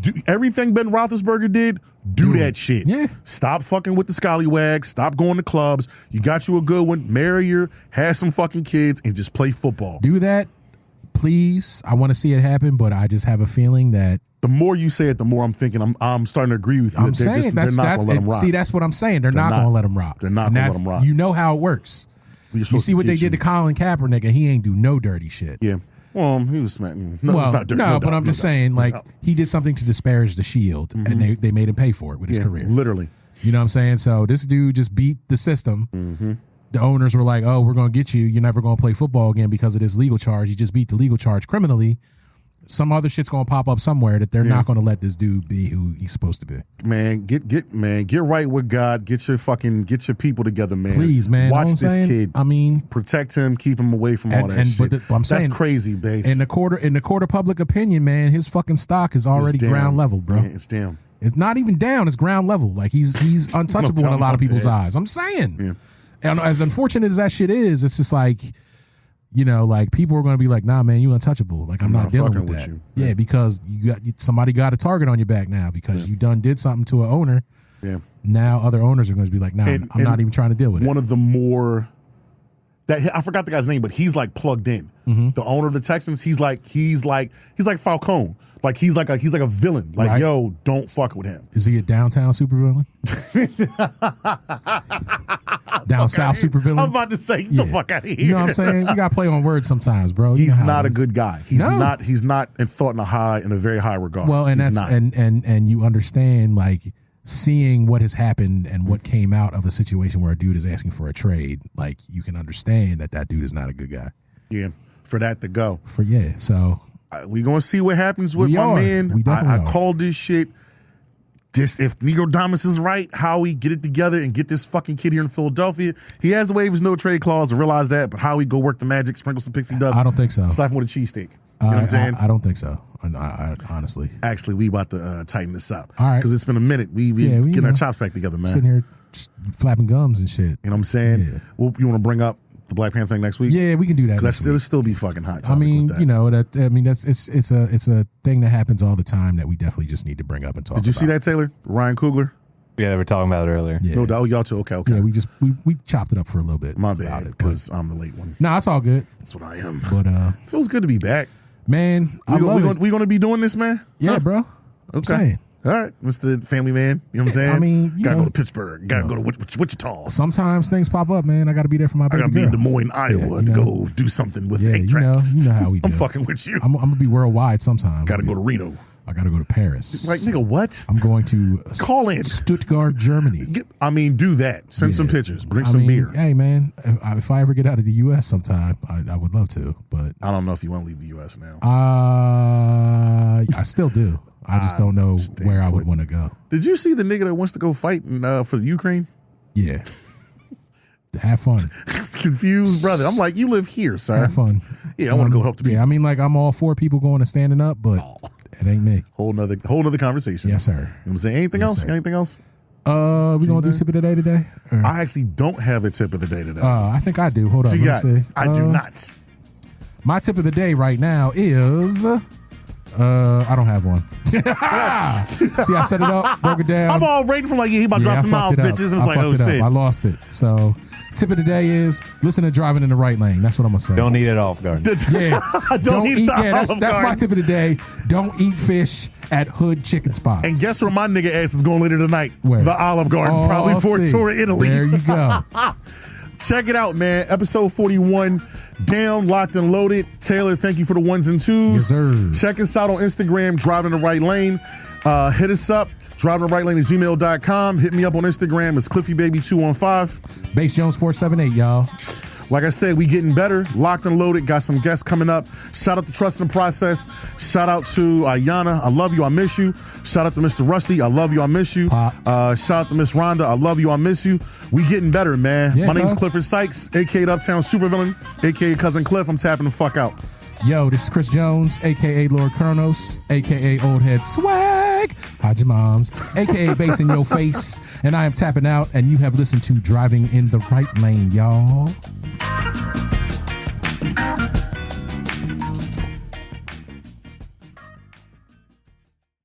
Do everything Ben Roethlisberger did. Do that shit. Yeah. Stop fucking with the scallywags. Stop going to clubs. You got you a good one. Marry her. Have some fucking kids and just play football. Do that, please. I want to see it happen, but I just have a feeling that The more you say it, the more I'm thinking I'm starting to agree with you. I'm that they're saying they're not that's gonna let him rock. see, that's what I'm saying. They're not not. going to let him rock. They're not And gonna let that's- him rock. You know how it works. We're You supposed see to what they get did to Colin Kaepernick, and he ain't do no dirty shit. Yeah. Well, he was smacking. No, well, it's not dirty. no, but doubt, I'm just doubt, saying, no like, doubt. he did something to disparage the Shield, and they made him pay for it with his Yeah, career. literally. You know what I'm saying? So this dude just beat the system. Mm-hmm. The owners were like, oh, we're going to get you. You're never going to play football again because of this legal charge. He just beat the legal charge criminally. Some other shit's going to pop up somewhere that they're not going to let this dude be who he's supposed to be. Man, get right with God. Get your people together, man. Please, man. Watch Know what I'm this saying? kid. I mean, Protect him. Keep him away from all that shit. but I'm saying, that's crazy, base. in the court of public opinion, man, his fucking stock is already It's down. ground level, bro. Yeah, it's down. It's not even down. It's ground level. Like he's untouchable in a lot of people's that. eyes. I'm saying. Yeah. And as unfortunate as that shit is, it's just like, like people are going to be like, nah, man, you untouchable. Like I'm not dealing fucking with with that. you. Yeah, because somebody got a target on your back now because you done did something to an owner. Yeah. Now other owners are going to be like, nah, And- I'm not even trying to deal with it. One of the more I forgot the guy's name, but he's like plugged in. Mm-hmm. The owner of the Texans, he's like Falcone. Like he's like a villain. Like, Right. yo, don't fuck with him. Is he a downtown supervillain? Down south supervillain. I'm about to say, get the fuck out of here. You know what I'm saying? You got to play on words sometimes, bro. You He's know how not it a is. good guy. He's No. not. He's not thought in a very high regard. Well, and He's that's not. and you understand, like, seeing what has happened and what came out of a situation where a dude is asking for a trade. Like, you can understand that dude is not a good guy. Yeah, for that to go. So We gonna see what happens with We my are. man. We definitely I are. called this shit. If Negro Damas is right, Howie, get it together and get this fucking kid here in Philadelphia. He has to waive his no trade clause to realize that, but Howie go work the magic, sprinkle some pixie dust. I don't think so. Slap him with a cheesesteak. You know what I'm saying? I don't think so. I honestly. Actually, we about to tighten this up. All right. Because it's been a minute. We Yeah, we, getting you our know, chops back together, man. Sitting here just flapping gums and shit. You know what I'm saying? Yeah. Well, you want to bring up the Black Panther thing next week? Yeah, we can do that. Because next week. still be fucking hot. I topic mean, with that. you know that. I mean, it's a thing that happens all the time that we definitely just need to bring up and talk. Did you see that, Taylor? Ryan Coogler? Yeah, they were talking about it earlier. Yeah. No doubt. Oh, y'all too. Okay. Yeah, we chopped it up for a little bit. My about bad, it, but- because I'm the late one. Nah, it's all good. That's what I am. But Feels good to be back. man, I love it. We gonna be doing this, man? Yeah, Huh? bro. I'm Okay. saying. All right, Mr. Family Man. You know what I'm saying? I mean, you gotta know, go to Pittsburgh. Gotta go to Wichita. Sometimes things pop up, man. I got to be there for my I baby gotta be girl. in Des Moines, Iowa you to know. go do something with Yeah, 8-track. you know how we do. I'm fucking with you. I'm gonna be worldwide sometime. Gotta go to Reno. I gotta go to Paris. Like, nigga, what? I'm going to Call in. Stuttgart, Germany. Do that. Send some Yeah. pictures. Bring I some mean, beer. Hey, man, if I ever get out of the U.S. sometime, I would love to, but I don't know if you want to leave the U.S. now. I still do. I just don't know where I would want to go. Did you see the nigga that wants to go fight for the Ukraine? Yeah. Have fun. Confused brother. I'm like, you live here, sir. Have fun. Yeah, I want to go help the people. Yeah, I mean, like, I'm all for people going and standing up, but it ain't me. Whole nother conversation. Yes, sir. You know what I'm saying? Anything Yes, else? sir. Anything else? We gonna do tip of the day today? Or- I actually don't have a tip of the day today. I think I do. Hold So on. you Let got, me see. I do not. My tip of the day right now is. I don't have one. See, I set it up, broke it down. I'm all rating from like, yeah, he about to drop some I miles, fucked it up. bitches. It's I like, fucked oh it up. shit. I lost it. So, tip of the day is listen to Driving in the Right Lane. That's what I'm gonna say. Don't eat at Olive Garden. Yeah, Don't eat the that's Olive my Garden. tip of the day. Don't eat fish at hood chicken spots. And guess where my nigga ass is going later tonight? Where? The Olive Garden, Oh, probably for a see. tour of Italy. There you go. Check it out, man. Episode 41, down, locked, and loaded. Taylor, thank you for the ones and twos. Yes, sir. Check us out on Instagram, Driving the Right Lane. Hit us up, drivingtherightLane@gmail.com. Hit me up on Instagram. It's CliffyBaby215. Base Jones 478, y'all. Like I said, we getting better. Locked and loaded. Got some guests coming up. Shout out to Trust and Process. Shout out to Ayana. I love you. I miss you. Shout out to Mr. Rusty. I love you. I miss you. Pop. Shout out to Miss Rhonda. I love you. I miss you. We getting better, man. Yeah, My name's dog. Clifford Sykes, a.k.a. Uptown Supervillain, a.k.a. Cousin Cliff. I'm tapping the fuck out. Yo, this is Chris Jones, a.k.a. Lord Kronos, a.k.a. Old Head Swag, hide your moms, a.k.a. Bass in Your Face, and I am tapping out, and you have listened to Driving in the Right Lane, y'all.